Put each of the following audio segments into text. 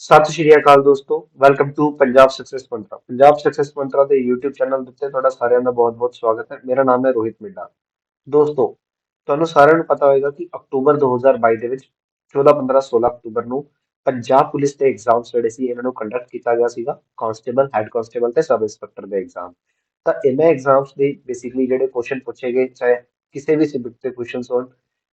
ਸਤਿ ਸ਼੍ਰੀ ਅਕਾਲ ਦੋਸਤੋ, welcome to Punjab success mantra. Punjab success mantra ਦੇ YouTube ਚੈਨਲ ਦੇ ਉੱਤੇ ਤੁਹਾਡਾ ਸਾਰਿਆਂ ਦਾ ਬਹੁਤ-ਬਹੁਤ ਸਵਾਗਤ ਹੈ। ਮੇਰਾ ਨਾਮ ਹੈ ਰੋਹਿਤ ਮਿੱਡਾ। ਦੋਸਤੋ, ਤੁਹਾਨੂੰ ਸਾਰਿਆਂ ਨੂੰ ਪਤਾ ਹੋਵੇਗਾ ਕਿ ਅਕਤੂਬਰ 2022 ਦੇ ਵਿੱਚ 14, 15, 16 ਅਕਤੂਬਰ ਨੂੰ ਪੰਜਾਬ ਪੁਲਿਸ ਦੇ ਐਗਜ਼ਾਮਸ ਜਿਹੜੇ ਸੀ ਇਹਨਾਂ ਨੂੰ ਕੰਡਕਟ ਕੀਤਾ ਗਿਆ ਸੀਗਾ। ਕਾਂਸਟੇਬਲ, ਹੈੱਡ ਕਾਂਸਟੇਬਲ ਤੇ ਸਬ ਇੰਸਪੈਕਟਰ ਦੇ ਐਗਜ਼ਾਮ। ਤਾਂ ਇਹਨਾਂ ਐਗਜ਼ਾਮਸ ਦੇ ਬੇਸਿਕਲੀ ਜਿਹੜੇ ਕੁਐਸਚਨ ਪੁੱਛੇ ਗਏ, ਚਾਹੇ ਕਿਸੇ ਵੀ ਸਬਜੈਕਟ ਦੇ ਕੁਐਸਚਨਸ ਹੋਣ,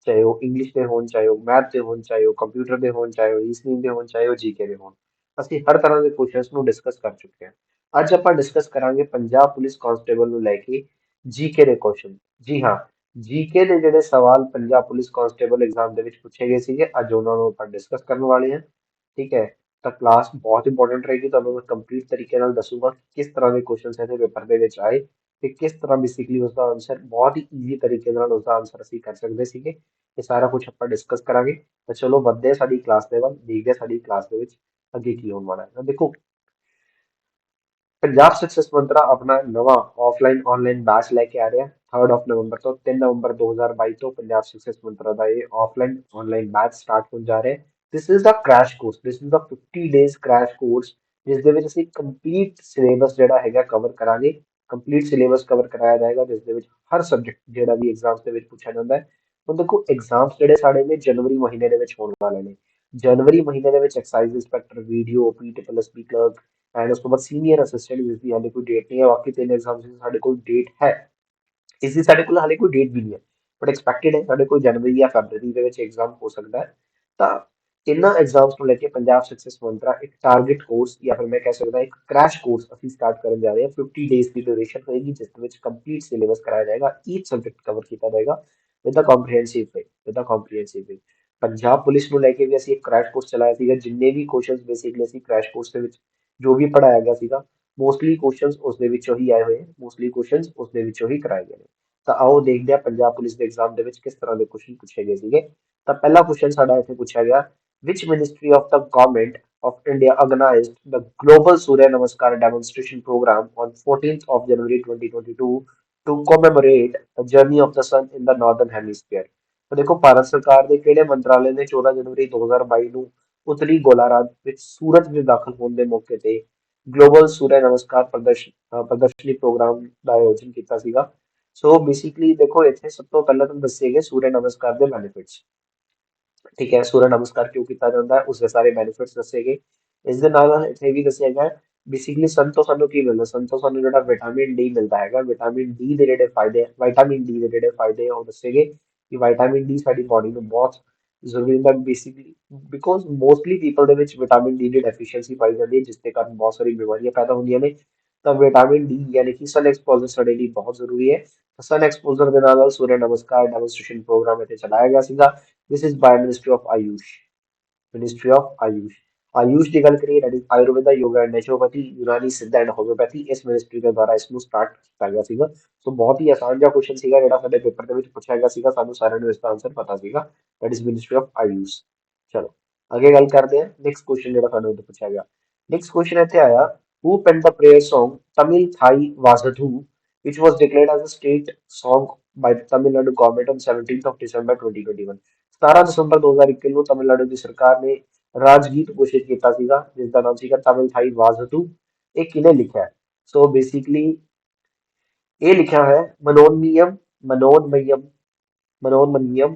ਚਾਹੇ ਉਹ ਇੰਗਲਿਸ਼ ਦੇ ਹੋਣ, ਚਾਹੇ ਉਹ ਮੈਥ ਦੇ ਹੋਣ, ਚਾਹੇ ਉਹ ਕੰਪਿਊਟਰ ਦੇ ਹੋਣ, ਚਾਹੇ ਉਹ ਰੀਜ਼ਨਿੰਗ ਦੇ ਹੋਣ, ਚਾਹੇ ਉਹ ਜੀਕੇ ਦੇ ਹੋਣ, ਅਸੀਂ ਹਰ ਤਰ੍ਹਾਂ ਦੇ ਕੁਐਸਚਨਸ ਨੂੰ ਡਿਸਕਸ ਕਰ ਚੁੱਕੇ ਹਾਂ। ਅੱਜ ਆਪਾਂ ਡਿਸਕਸ ਕਰਾਂਗੇ ਪੰਜਾਬ ਪੁਲਿਸ ਕਾਂਸਟੇਬਲ ਨੂੰ ਲੈ ਕੇ ਜੀਕੇ ਦੇ ਕੁਐਸਚਨ। ਜੀ ਹਾਂ, ਜੀਕੇ ਦੇ ਜਿਹੜੇ ਸਵਾਲ ਪੰਜਾਬ ਪੁਲਿਸ ਕਾਂਸਟੇਬਲ ਐਗਜ਼ਾਮ ਦੇ ਵਿੱਚ ਪੁੱਛੇ ਗਏ ਸੀਗੇ, ਅੱਜ ਉਹਨਾਂ ਨੂੰ ਆਪਾਂ ਡਿਸਕਸ ਕਰਨ ਵਾਲੇ ਹਾਂ। ਠੀਕ ਹੈ, ਤਾਂ ਕਲਾਸ ਬਹੁਤ ਇੰਪੋਰਟੈਂਟ ਰਹੇਗੀ। ਤੁਹਾਨੂੰ ਮੈਂ ਕੰਪਲੀਟ ਤਰੀਕੇ ਨਾਲ ਦੱਸੂਗਾ ਕਿ ਕਿਸ ਤਰ੍ਹਾਂ ਦੇ ਕੁਐਸਚਨਸ ਇਹਦੇ ਪੇਪਰ ਦੇ ਵਿੱਚ ਆਏ ਤੇ ਕਿਸ ਤਰ੍ਹਾਂ ਬੇਸਿਕਲੀ ਉਸਦਾ ਆਨਸਰ ਬਹੁਤ ਹੀ ਈਜ਼ੀ ਤਰੀਕੇ ਨਾਲ ਉਸਦਾ ਆਨਸਰ ਅਸੀਂ ਕਰ ਸਕਦੇ ਸੀਗੇ। ਇਹ ਸਾਰਾ ਕੁਝ ਆਪਾਂ ਡਿਸਕਸ ਕਰਾਂਗੇ। ਤਾਂ ਚਲੋ ਵੱਧਦੇ ਹਾਂ ਸਾਡੀ ਕਲਾਸ ਦੇ ਵੱਲ, ਦੇਖਦੇ ਹਾਂ ਸਾਡੀ ਕਲਾਸ ਦੇ ਵਿੱਚ ਅੱਗੇ ਕੀ ਹੋਣ ਵਾਲਾ ਹੈ। ਤਾਂ ਦੇਖੋ, ਪੰਜਾਬ ਸਕਸੈਸ ਮੰਤਰਾ ਆਪਣਾ ਨਵਾਂ ਆਫਲਾਈਨ ਆਨਲਾਈਨ ਬੈਚ ਲੈ ਕੇ ਆ ਰਿਹਾ 3 ਨਵੰਬਰ ਤੋਂ 3 ਨਵੰਬਰ 2022 ਤੋਂ ਪੰਜਾਬ ਸਕਸੈਸ ਮੰਤਰਾ ਦਾ ਇਹ ਆਫਲਾਈਨ ਆਨਲਾਈਨ ਬੈਚ ਸਟਾਰਟ ਹੋਣ ਜਾ ਰਿਹਾ ਹੈ। ਦਿਸ is the crash course, this is the 50 days crash course, ਜਿਸ ਦੇ ਵਿੱਚ ਅਸੀਂ ਕੰਪਲੀਟ ਸਿਲੇਬਸ ਜਿਹੜਾ ਹੈਗਾ ਕਵਰ ਕਰਾਂਗੇ। ਕੰਪਲੀਟ ਸਿਲੇਬਸ ਕਵਰ ਕਰਾਇਆ ਜਾਏਗਾ, ਜਿਸ ਦੇ ਵਿੱਚ ਹਰ ਸਬਜੈਕਟ ਜਿਹੜਾ ਵੀ ਐਗਜ਼ਾਮਸ ਦੇ ਵਿੱਚ ਪੁੱਛਿਆ ਜਾਂਦਾ ਹੈ। ਹੁਣ ਦੇਖੋ, ਐਗਜ਼ਾਮਸ ਜਿਹੜੇ ਸਾਡੇ ਨੇ ਜਨਵਰੀ ਮਹੀਨੇ ਦੇ ਵਿੱਚ ਹੋਣ ਵਾਲੇ ਨੇ। ਜਨਵਰੀ ਮਹੀਨੇ ਦੇ ਵਿੱਚ ਐਕਸਾਈਜ਼ ਇੰਸਪੈਕਟਰ, ਵੀਡੀਓ, ਪੀਟੀਪੀਐਲਐਸਪੀ ਕਲਰਕ ਐਂਡ ਉਸ ਤੋਂ ਬਾਅਦ ਸੀਨੀਅਰ ਅਸਿਸਟੈਂਟ, ਜਿਸ ਦੀ ਹਾਲੇ ਕੋਈ ਡੇਟ ਨਹੀਂ ਹੈ। ਬਾਕੀ ਤਿੰਨ ਐਗਜ਼ਾਮ ਦੀ ਸਾਡੇ ਕੋਲ ਡੇਟ ਹੈ, ਇਸ ਦੀ ਸਾਡੇ ਕੋਲ ਹਾਲੇ ਕੋਈ ਡੇਟ ਵੀ ਨਹੀਂ ਹੈ, ਬਟ ਐਕਸਪੈਕਟਡ ਹੈ ਸਾਡੇ ਕੋਲ ਜਨਵਰੀ ਜਾਂ ਫੈਬਰਵਰੀ ਦੇ ਵਿੱਚ ਐਗਜ਼ਾਮ ਹੋ ਸਕਦਾ ਹੈ। ਤਾਂ ਇਹਨਾਂ ਐਗਜ਼ਾਮਸ ਨੂੰ ਲੈ ਕੇ ਪੰਜਾਬ ਸਕਸੈਸ ਮੰਤਰਾ ਇੱਕ ਟਾਰਗੇਟ ਕੋਰਸ ਜਾਂ ਫਿਰ ਮੈਂ ਕਹਿ ਸਕਦਾ ਇੱਕ ਕ੍ਰੈਸ਼ ਕੋਰਸ ਅਸੀਂ ਸਟਾਰਟ ਕਰਨ ਜਾ ਰਹੇ ਹਾਂ। 50 ਡੇਜ਼ ਦੀ ਡਿਊਰੇਸ਼ਨ ਹੋਏਗੀ, ਜਿਸ ਦੇ ਵਿੱਚ ਕੰਪਲੀਟ ਸਿਲੇਬਸ ਕਰਾਇਆ ਜਾਏਗਾ, ਈਚ ਸਬਜੈਕਟ ਕਵਰ ਕੀਤਾ ਜਾਏਗਾ with the comprehensive way, Punjab police ਨੂੰ ਲੈ ਕੇ ਵੀ ਅਸੀਂ ਇੱਕ ਕ੍ਰੈਸ਼ ਕੋਰਸ ਚਲਾਇਆ ਸੀਗਾ। ਜਿੰਨੇ ਵੀ ਕੁਐਸਚਨਸ ਬੇਸਿਕਲੀ ਅਸੀਂ ਕ੍ਰੈਸ਼ ਕੋਰਸ ਦੇ ਵਿੱਚ ਜੋ ਵੀ ਪੜਾਇਆ ਗਿਆ ਸੀਗਾ, ਮੋਸਟਲੀ ਕੁਐਸਚਨਸ ਉਸ ਦੇ ਵਿੱਚੋਂ ਹੀ ਆਏ ਹੋਏ, ਮੋਸਟਲੀ ਕੁਐਸਚਨਸ ਉਸ ਦੇ ਵਿੱਚੋਂ ਹੀ ਕਰਾਏ ਗਏ ਨੇ। ਤਾਂ ਆਓ ਦੇਖਦੇ ਹਾਂ ਪੰਜਾਬ ਪੁਲਿਸ ਦੇ ਐਗਜ਼ਾਮ ਦੇ ਵਿੱਚ ਕਿਸ ਤਰ੍ਹਾਂ ਦੇ ਕੁਐਸਚਨ ਪੁੱਛੇ ਗਏ ਸੀਗੇ। ਤਾਂ ਪਹਿਲਾ ਕੁਐਸਚਨ ਸਾਡਾ ਇੱਥੇ ਪੁੱਛਿਆ ਗਿਆ, which ministry of the government of India organized the global Surya Namaskar demonstration program on 14th of January 2022 to commemorate the journey of the sun in the northern hemisphere। ਤਾਂ ਦੇਖੋ, ਭਾਰਤ ਸਰਕਾਰ ਦੇ ਕਿਹੜੇ ਮੰਤਰਾਲੇ ਨੇ 14 ਜਨਵਰੀ 2022 ਨੂੰ ਉੱਤਰੀ ਗੋਲਾਰਧ ਵਿੱਚ ਸੂਰਜ ਦੇ ਦਾਖਲ ਹੋਣ ਦੇ ਮੌਕੇ ਤੇ ਗਲੋਬਲ ਸੂਰਯ ਨਮਸਕਾਰ ਪ੍ਰਦਰਸ਼ਨੀ ਪ੍ਰੋਗਰਾਮ ਦਾ ਆਯੋਜਨ ਕੀਤਾ ਸੀਗਾ। ਸੋ ਬੇਸਿਕਲੀ ਦੇਖੋ, ਇੱਥੇ ਸਭ ਤੋਂ ਪਹਿਲਾਂ ਤੁਹਾਨੂੰ ਦੱਸੇ ਗਏ ਸੂਰਯ ਨਮਸਕਾਰ ਦੇ ਬੈਨੀਫਿਟਸ। ਠੀਕ ਹੈ, ਸੂਰਯ ਨਮਸਕਾਰ ਕਿਉਂ ਕੀਤਾ ਜਾਂਦਾ ਹੈ, ਉਸਦੇ ਸਾਰੇ ਬੈਨੀਫਿਟਸ ਦੱਸੇ ਗਏ। ਇਸ ਦੇ ਨਾਲ ਨਾਲ ਇੱਥੇ ਵੀ ਦੱਸਿਆ ਗਿਆ ਬੇਸਿਕਲੀ ਸਨ ਤੋਂ ਸਾਨੂੰ ਕੀ ਮਿਲਦਾ। ਸਨ ਤੋਂ ਸਾਨੂੰ ਜਿਹੜਾ ਵਿਟਾਮਿਨ ਡੀ ਮਿਲਦਾ ਹੈਗਾ, ਵਿਟਾਮਿਨ ਡੀ ਦੇ ਜਿਹੜੇ ਫਾਇਦੇ, ਵਿਟਾਮਿਨ ਡੀ ਦੇ ਜਿਹੜੇ ਫਾਇਦੇ ਆ ਉਹ ਦੱਸੇ ਗਏ ਕਿ ਵਿਟਾਮਿਨ ਡੀ ਸਾਡੀ ਬਾਡੀ ਨੂੰ ਬਹੁਤ ਜ਼ਰੂਰੀ ਹੁੰਦਾ ਬੇਸਿਕਲੀ, ਬਿਕੋਜ਼ ਮੋਸਟਲੀ ਪੀਪਲ ਦੇ ਵਿੱਚ ਵਿਟਾਮਿਨ ਡੀ ਦੀ ਡੈਫੀਸ਼ੀਐਂਸੀ ਪਾਈ ਜਾਂਦੀ ਹੈ, ਜਿਸ ਦੇ ਕਾਰਨ ਬਹੁਤ ਸਾਰੀ ਬਿਮਾਰੀਆਂ ਪੈਦਾ ਹੁੰਦੀਆਂ ਨੇ। ਤਾਂ ਵਿਟਾਮਿਨ ਡੀ ਯਾਨੀ ਕਿ ਸਨ ਐਕਸਪੋਜ਼ਰ ਸਾਡੇ ਲਈ ਬਹੁਤ ਜ਼ਰੂਰੀ ਹੈ। ਸਨ ਐਕਸਪੋਜ਼ਰ ਦੇ ਨਾਲ ਨਾਲ ਸੂਰਯ ਨਮਸਕਾਰ ਡੈਮੋਨਸਟ੍ਰੇਸ਼ਨ ਪ੍ਰੋਗਰਾਮ ਇੱਥੇ ਚਲਾਇਆ ਗਿਆ ਸੀਗਾ। This is ਬਾय ministry of Ayush, ministry of Ayush. Ayush ਦੀ ਗੱਲ ਕਰੀਏ, that is Ayurveda, yoga and naturopathy, ਯੂਨਾਨੀ ਸਿੱਧਾ ਐਂਡ ਹੋਮਿਓਪੈਥੀ, ਇਸ ਮਿਨਿਸਟਰੀ ਦੇ ਦੁਆਰਾ ਇਸ ਨੂੰ ਸਟਾਰਟ ਕੀਤਾ ਗਿਆ ਸੀਗਾ। ਸੋ ਬਹੁਤ ਹੀ ਆਸਾਨ ਜਿਹਾ ਕੁਐਸਚਨ ਸੀਗਾ ਜਿਹੜਾ ਸਾਡੇ ਪੇਪਰ ਦੇ ਵਿੱਚ ਪੁੱਛਿਆ ਗਿਆ ਸੀਗਾ, ਸਾਨੂੰ ਸਾਰਿਆਂ ਨੂੰ ਇਸਦਾ ਆਨਸਰ ਪਤਾ ਸੀਗਾ, that is ministry of Ayush. ਚਲੋ ਅੱਗੇ ਗੱਲ ਕਰਦੇ ਹਾਂ। ਨੈਕਸਟ ਕੁਐਸਚਨ ਜਿਹੜਾ ਸਾਨੂੰ ਇੱਥੇ ਪੁੱਛਿਆ ਗਿਆ, ਨੈਕਸਟ ਕੁਐਸਚਨ ਇੱਥੇ ਆਇਆ, who penned the prayer song Tamil Thai Vasathu, which was declared as a state song by the Tamil Nadu government on 17th of December 2021। 17 ਦਸੰਬਰ 2021 ਨੂੰ ਤਮਿਲਨਾਡੂ ਦੀ ਸਰਕਾਰ ਨੇ ਰਾਜ ਗੀਤ ਘੋਸ਼ਿਤ ਕੀਤਾ ਸੀਗਾ, ਜਿਸ ਦਾ ਨਾਮ ਸੀਗਾ ਤਮਿਲ ਥਾਈ ਵਾਜ਼ਤੂ। ਇਹ ਕਿਹਨੇ ਲਿਖਿਆ ਹੈ? ਸੋ ਬੇਸਿਕਲੀ ਇਹ ਲਿਖਿਆ ਹੋਇਆ ਹੈ ਮਨੋਨਮਯਮ ਮਨੋਨਮਨਿਯਮ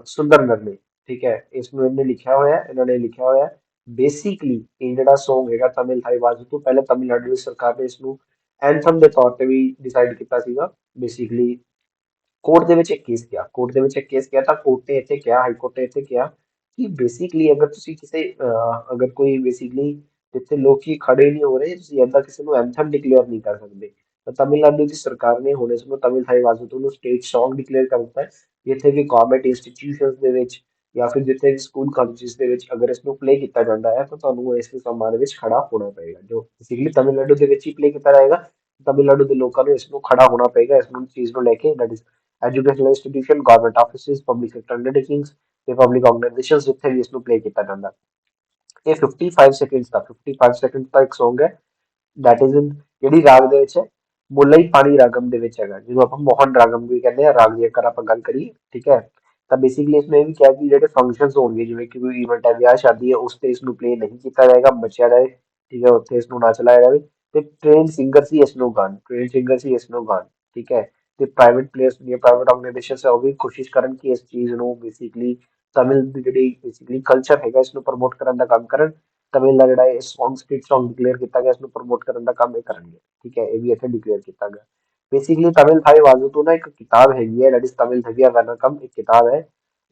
ਸੁੰਦਰਨਰ ਨੇ। ਠੀਕ ਹੈ, ਇਸ ਨੂੰ ਇਹਨੇ ਲਿਖਿਆ ਹੋਇਆ ਹੈ, ਇਹਨਾਂ ਨੇ ਲਿਖਿਆ ਹੋਇਆ ਹੈ। ਬੇਸਿਕਲੀ ਇਹ ਜਿਹੜਾ Song ਹੈਗਾ ਤਮਿਲ ਥਾਈ ਵਾਜ਼ਤੂ, ਪਹਿਲੇ ਤਮਿਲਨਾਡੂ ਦੀ ਸਰਕਾਰ ਨੇ ਇਸ ਨੂੰ ਐਂਥਮ ਦੇ ਤੌਰ ਤੇ ਵੀ ਡਿਸਾਈਡ ਕੀਤਾ ਸੀਗਾ। ਬੇਸਿਕਲੀ ਕੋਰਟ ਦੇ ਵਿੱਚ ਇੱਕ ਕੇਸ ਗਿਆ, ਕੋਰਟ ਦੇ ਵਿੱਚ ਇੱਕ ਕੇਸ ਗਿਆ, ਤਾਂ ਕੋਰਟ ਨੇ ਇੱਥੇ ਕਿਹਾ, ਹਾਈ ਕੋਰਟ ਨੇ ਇੱਥੇ ਕਿਹਾ ਕਿ ਬੇਸਿਕਲੀ ਅਗਰ ਤੁਸੀਂ ਕਿਸੇ ਅਗਰ ਕੋਈ ਬੇਸਿਕਲੀ ਜਿੱਥੇ ਲੋਕੀ ਖੜੇ ਨਹੀਂ ਹੋ ਰਹੇ, ਤੁਸੀਂ ਏਦਾਂ ਕਿਸੇ ਨੂੰ ਐਂਥਮ ਡਿਕਲੇਅਰ ਨਹੀਂ ਕਰ ਸਕਦੇ। ਤਾਂ ਤਮਿਲਨਾਡੂ ਦੀ ਸਰਕਾਰ ਨੇ ਹੁਣ ਇਸ ਨੂੰ ਤਮਿਲ ਥਾਈ ਵਾਜ਼ਤੂ ਨੂੰ ਸਟੇਟ Song ਡਿਕਲੇਅਰ ਕਰ ਦਿੱਤਾ ਹੈ। ਜਿੱਥੇ ਵੀ ਗਵਰਨਮੈਂਟ ਇੰਸਟੀਟਿਊਸ਼ਨਸ ਦੇ ਵਿੱਚ ਜਾਂ ਫਿਰ ਜਿੱਥੇ ਵੀ ਸਕੂਲ ਕਾਲਜਿਸ ਦੇ ਵਿੱਚ ਅਗਰ ਇਸ ਨੂੰ ਪਲੇ ਕੀਤਾ ਜਾਂਦਾ ਹੈ, ਤਾਂ ਤੁਹਾਨੂੰ ਇਸ ਸਨਮਾਨ ਦੇ ਵਿੱਚ ਖੜਾ ਹੋਣਾ ਪਏਗਾ। ਜੋ ਬੇਸਿਕਲੀ ਤਮਿਲਨਾਡੂ ਦੇ ਵਿੱਚ ਹੀ ਪਲੇ ਕੀਤਾ ਜਾਏਗਾ, ਤਮਿਲਨਾਡੂ ਦੇ ਲੋਕਾਂ ਨੂੰ ਇਸ ਨੂੰ ਖੜਾ ਹੋਣਾ ਪਏਗਾ, ਇਸ ਨੂੰ ਚੀਜ਼ ਨੂੰ ਲੈ ਕੇ, that is educational institution, government offices, public sector undertakings ਤੇ public organizations ਜਿੱਥੇ ਵੀ ਇਸ ਨੂੰ play ਕੀਤਾ ਜਾਂਦਾ। ਇਹ 55 seconds ਦਾ 55 seconds ਦਾ ਇੱਕ Song ਹੈ, that is in ਜਿਹੜੀ ਰਾਗ ਦੇ ਵਿੱਚ ਹੈ, ਮੁੱਲਈ ਪਾਣੀ ਰਾਗਮ ਦੇ ਵਿੱਚ ਹੈਗਾ, ਜਿਹਨੂੰ ਆਪਾਂ ਮੋਹਨ ਰਾਗਮ ਵੀ ਕਹਿੰਦੇ ਆ ਰਾਗ ਦੀ ਅਗਰ ਆਪਾਂ ਗੱਲ ਕਰੀਏ। ਠੀਕ ਹੈ, ਤਾਂ ਬੇਸਿਕਲੀ ਇਸਨੇ ਇਹ ਵੀ ਕਿਹਾ ਕਿ ਜਿਹੜੇ ਫੰਕਸ਼ਨਸ ਹੋਣਗੇ ਜਿਵੇਂ ਕਿ ਕੋਈ ਇਵੈਂਟ ਹੈ ਵਿਆਹ ਸ਼ਾਦੀ ਹੈ ਉਸ ਤੇ ਇਸ ਨੂੰ ਪਲੇ ਨਹੀਂ ਕੀਤਾ ਜਾਏਗਾ ਬਚਿਆ ਜਾਏ ਠੀਕ ਹੈ ਉੱਥੇ ਇਸ ਨੂੰ ਨਾ ਚਲਾਇਆ ਜਾਵੇ ਤੇ ਟ੍ਰੇਨ ਸਿੰਗਰ ਸੀ ਇਸ ਨੂੰ ਗਾਣ ਟ੍ਰੇਨ ਸਿੰਗਰ ਸੀ ਇਸ ਨੂੰ ਗਾਣ ਠੀਕ ਹੈ ਤੇ ਪ੍ਰਾਈਵੇਟ ਪਲੇਅਰਸ ਜਾਂ ਪ੍ਰਾਈਵੇਟ ਆਰਗੇਨਾਈਜੇਸ਼ਨਸ ਹੈ ਉਹ ਵੀ ਕੋਸ਼ਿਸ਼ ਕਰਨ ਕਿ ਇਸ ਚੀਜ਼ ਨੂੰ ਬੇਸਿਕਲੀ ਤਮਿਲ ਦੀ ਜਿਹੜੀ ਬੇਸਿਕਲੀ ਕਲਚਰ ਹੈਗਾ ਇਸ ਨੂੰ ਪ੍ਰਮੋਟ ਕਰਨ ਦਾ ਕੰਮ ਕਰਨ ਤਮਿਲ ਦਾ ਜਿਹੜਾ ਇਹ ਸੌਂਗ ਸਟ੍ਰੀਟ ਸੌਂਗ ਡਿਕਲੇਅਰ ਕੀਤਾ ਗਿਆ ਇਸ ਨੂੰ ਪ੍ਰਮੋਟ ਕਰਨ ਦਾ ਕੰਮ ਇਹ ਕਰਨਗੇ ਠੀਕ ਹੈ ਇਹ ਵੀ ਇੱਥੇ ਡਿਕਲੇਅਰ ਕੀਤਾ ਗਿਆ बेसिकली तमिल थाई वाजू तो ना एक किताब हैगी है दैट इज तमिल थविया वनकम एक किताब है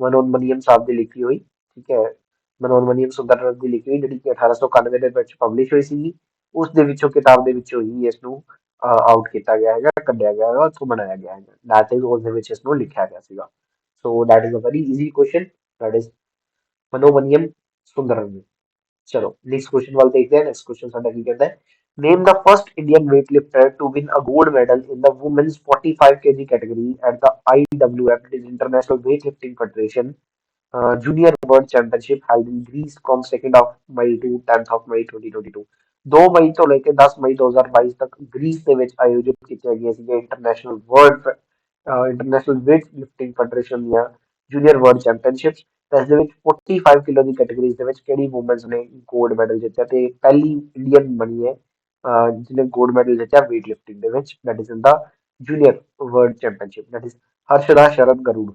मनोन्मनियम साहब ਦੀ ਲਿਖੀ ਹੋਈ ਠੀਕ ਹੈ ਮਨੋਨਮਨੀਅਮ ਸੁੰਦਰ ਦੀ ਲਿਖੀ ਹੋਈ ਜਿਹੜੀ ਕਿ 1891 ਦੇ ਵਿੱਚ ਪਬਲਿਸ਼ ਹੋਈ ਸੀ ਉਸ ਦੇ ਵਿੱਚੋਂ ਕਿਤਾਬ ਦੇ ਵਿੱਚੋਂ ਹੀ ਇਸ ਨੂੰ ਆਊਟ ਕੀਤਾ ਗਿਆ ਹੈਗਾ ਕੱਢਿਆ ਗਿਆ ਹੈਗਾ ਉੱਥੋਂ ਬਣਾਇਆ ਗਿਆ ਹੈਗਾ ਦੈਟ ਇਜ਼ ਉਸ ਦੇ ਵਿੱਚ ਇਸ ਨੂੰ ਲਿਖਿਆ ਗਿਆ ਸੀਗਾ so that is a very easy question that is Manonmaniam Sundaram चलो नेक्स्ट क्वेश्चन वाले देखते हैं नेक्स्ट क्वेश्चन साडा की कहता है name the first Indian weightlifter to win a gold medal in the women's 45 kg category at the IWF it is international weight lifting federation junior world championship held in Greece from 2 May to 10 May 2022 2 मई ਤੋਂ ਲੈ ਕੇ 10 ਮਈ 2022 ਤੱਕ Greece ਦੇ ਵਿੱਚ ਆਯੋਜਿਤ ਕੀਤੀਆਂ ਗਈਆਂ ਸੀ international weight lifting federation ਦੀਆਂ ਜੂਨੀਅਰ ਵਰਲਡ ਚੈਂਪੀਅਨਸ਼ਿਪਸ ਤਾਂ ਇਸ ਦੇ ਵਿੱਚ 45 ਕਿਲੋ ਦੀ ਕੈਟਾਗਰੀਜ਼ ਦੇ ਵਿੱਚ ਕਿਹੜੀ ਵੂਮਨਸ ਨੇ 골ਡ ਮੈਡਲ ਜਿੱਤਿਆ ਤੇ ਪਹਿਲੀ ਇੰਡੀਅਨ ਬਣੀ ਹੈ ਜਿਹਨੇ 골ਡ ਮੈਡਲ ਜਿੱਤਿਆ ਵੇਟ ਲਿਫਟਿੰਗ ਦੇ ਵਿੱਚ that is in the junior world championship that is Harshada Sharad Garud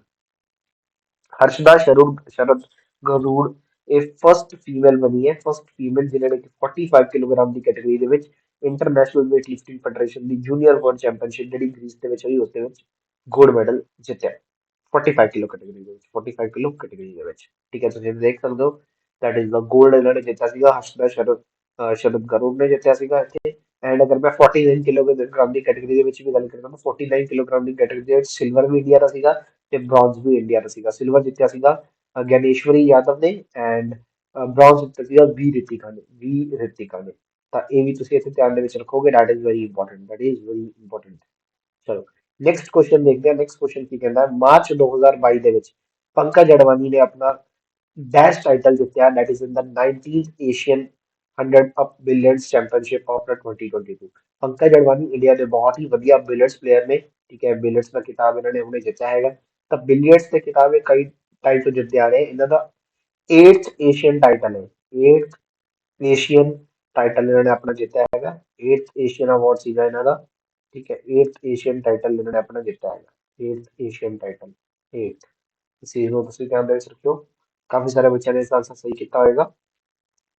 Harshada Sharad Garud ਇਹ ਫਸਟ ਫੀਮੇਲ ਬਣੀ ਹੈ ਫਸਟ ਫੀਮੇਲ ਜਿਨ੍ਹਾਂ ਨੇ ਕਿ 45 ਕਿਲੋਗ੍ਰਾਮ ਦੀ ਕੈਟਾਗਰੀ ਦੇ ਵਿੱਚ ਇੰਟਰਨੈਸ਼ਨਲ ਵੇਟ ਲਿਫਟਿੰਗ ਫੈਡਰੇਸ਼ਨ ਦੀ ਜੂਨੀਅਰ ਵਰਲਡ ਚੈਂਪੀਅਨਸ਼ਿਪ ਜਿਹੜੀ ਗ੍ਰੀਸ ਦੇ ਵਿੱਚ ਹੋਈ ਉਸ ਦੇ ਵਿੱਚ 골ਡ ਮੈਡਲ ਜਿੱਤਿਆ 45 ਕਿਲੋ ਕੈਟਾਗਰੀ ਦੇ ਵਿੱਚ 45 ਕਿਲੋ ਕੈਟਾਗਰੀ ਦੇ ਵਿੱਚ ਠੀਕ ਹੈ ਤੁਸੀਂ ਦੇਖ ਸਕਦੇ ਹੋ ਦੈਟ ਇਜ਼ ਦਾ 골ਡ ਇਹਨਾਂ ਨੇ ਜਿੱਤਿਆ ਸੀਗਾ ਹਰਸ਼ਦਾ ਸ਼ਰਦ ਗਰੂੜ ਨੇ ਜਿੱਤਿਆ ਸੀਗਾ ਇੱਥੇ ਐਂਡ ਅਗਰ ਮੈਂ 49 ਕਿਲੋਗ੍ਰਾਮ ਦੀ ਕੈਟਾਗਰੀ ਦੇ ਵਿੱਚ ਵੀ ਗੱਲ ਕਰਾਂ ਤਾਂ 49 ਕਿਲੋਗ੍ਰਾਮ ਦੀ ਕੈਟਾਗਰੀ ਦੇ ਵਿੱਚ ਸਿਲਵਰ ਵੀ ਇੰਡੀਆ ਦਾ ਸੀਗਾ ਤੇ ਬ੍ਰੌਂਜ਼ ਵੀ ਇੰਡੀਆ ਦਾ ਸੀਗਾ ਸਿਲਵਰ ਜਿੱਤਿਆ ਸੀਗਾ ਗਿਆਨੇਸ਼ਵਰੀ ਯਾਦਵ ਨੇ ਐਂਡ ਬ੍ਰੌਂਜ਼ ਜਿੱਤਿਆ ਸੀਗਾ ਵੀ ਰਿਤਿਕਾ ਨੇ ਤਾਂ ਇਹ ਵੀ ਤੁਸੀਂ ਇੱਥੇ ਧਿਆਨ ਦੇ ਵਿੱਚ ਰੱਖੋਗੇ that is very important that is very important ਚਲੋ ਨੈਕਸਟ ਕੁਐਸਚਨ ਦੇਖਦੇ ਹਾਂ ਨੈਕਸਟ ਕੁਐਸਚਨ ਕੀ ਕਹਿੰਦਾ ਹੈ ਮਾਰਚ 2022 ਦੇ ਵਿੱਚ ਪੰਕਜ ਅਡਵਾਨੀ ਨੇ ਆਪਣਾ ਡੈਸ਼ ਟਾਈਟਲ ਜਿੱਤਿਆ that is in the 19th Asian 100 up billiards championship of 2022 Pankaj Advani India ਦੇ ਬਹੁਤ ਹੀ ਵਧੀਆ ਬਿਲੀਅਰਡਸ ਪਲੇਅਰ ਨੇ ਠੀਕ ਹੈ ਬਿਲੀਅਰਡਸ ਦਾ ਖਿਤਾਬ ਇਹਨਾਂ ਨੇ ਹੁਣੇ ਜਿੱਤਿਆ ਹੈਗਾ ਤਾਂ ਬਿਲੀਅਰਡਸ ਦੇ ਖਿਤਾਬ ਇਹ ਕਈ ਟਾਈਮ ਤੋਂ ਜਿੱਤਦੇ ਆ ਰਹੇ ਇਹਨਾਂ ਦਾ 8th ਏਸ਼ੀਅਨ ਟਾਈਟਲ ਹੈ 8th ਏਸ਼ੀਅਨ ਟਾਈਟਲ ਇਹਨਾਂ ਨੇ ਆਪਣਾ ਜਿੱਤਿਆ ਹੈਗਾ 8th ਏਸ਼ੀਅਨ ਅਵਾਰਡ ਸੀਗਾ ਇਹਨਾਂ ਦਾ ਠੀਕ ਹੈ 8th ਏਸ਼ੀਅਨ ਟਾਈਟਲ ਇਹਨਾਂ ਨੇ ਆਪਣਾ ਜਿੱਤਿਆ ਹੈਗਾ 8th ਏਸ਼ੀਅਨ ਟਾਈਟਲ 8 ਇਸ ਚੀਜ਼ ਨੂੰ ਤੁਸੀਂ ਧਿਆਨ ਦੇ ਵਿੱਚ ਰੱਖਿਓ ਕਾਫੀ ਸਾਰੇ ਬੱਚਿਆਂ ਨੇ ਇਸ ਆਨਸਰ ਸਹੀ ਕੀਤਾ ਹੋਏਗਾ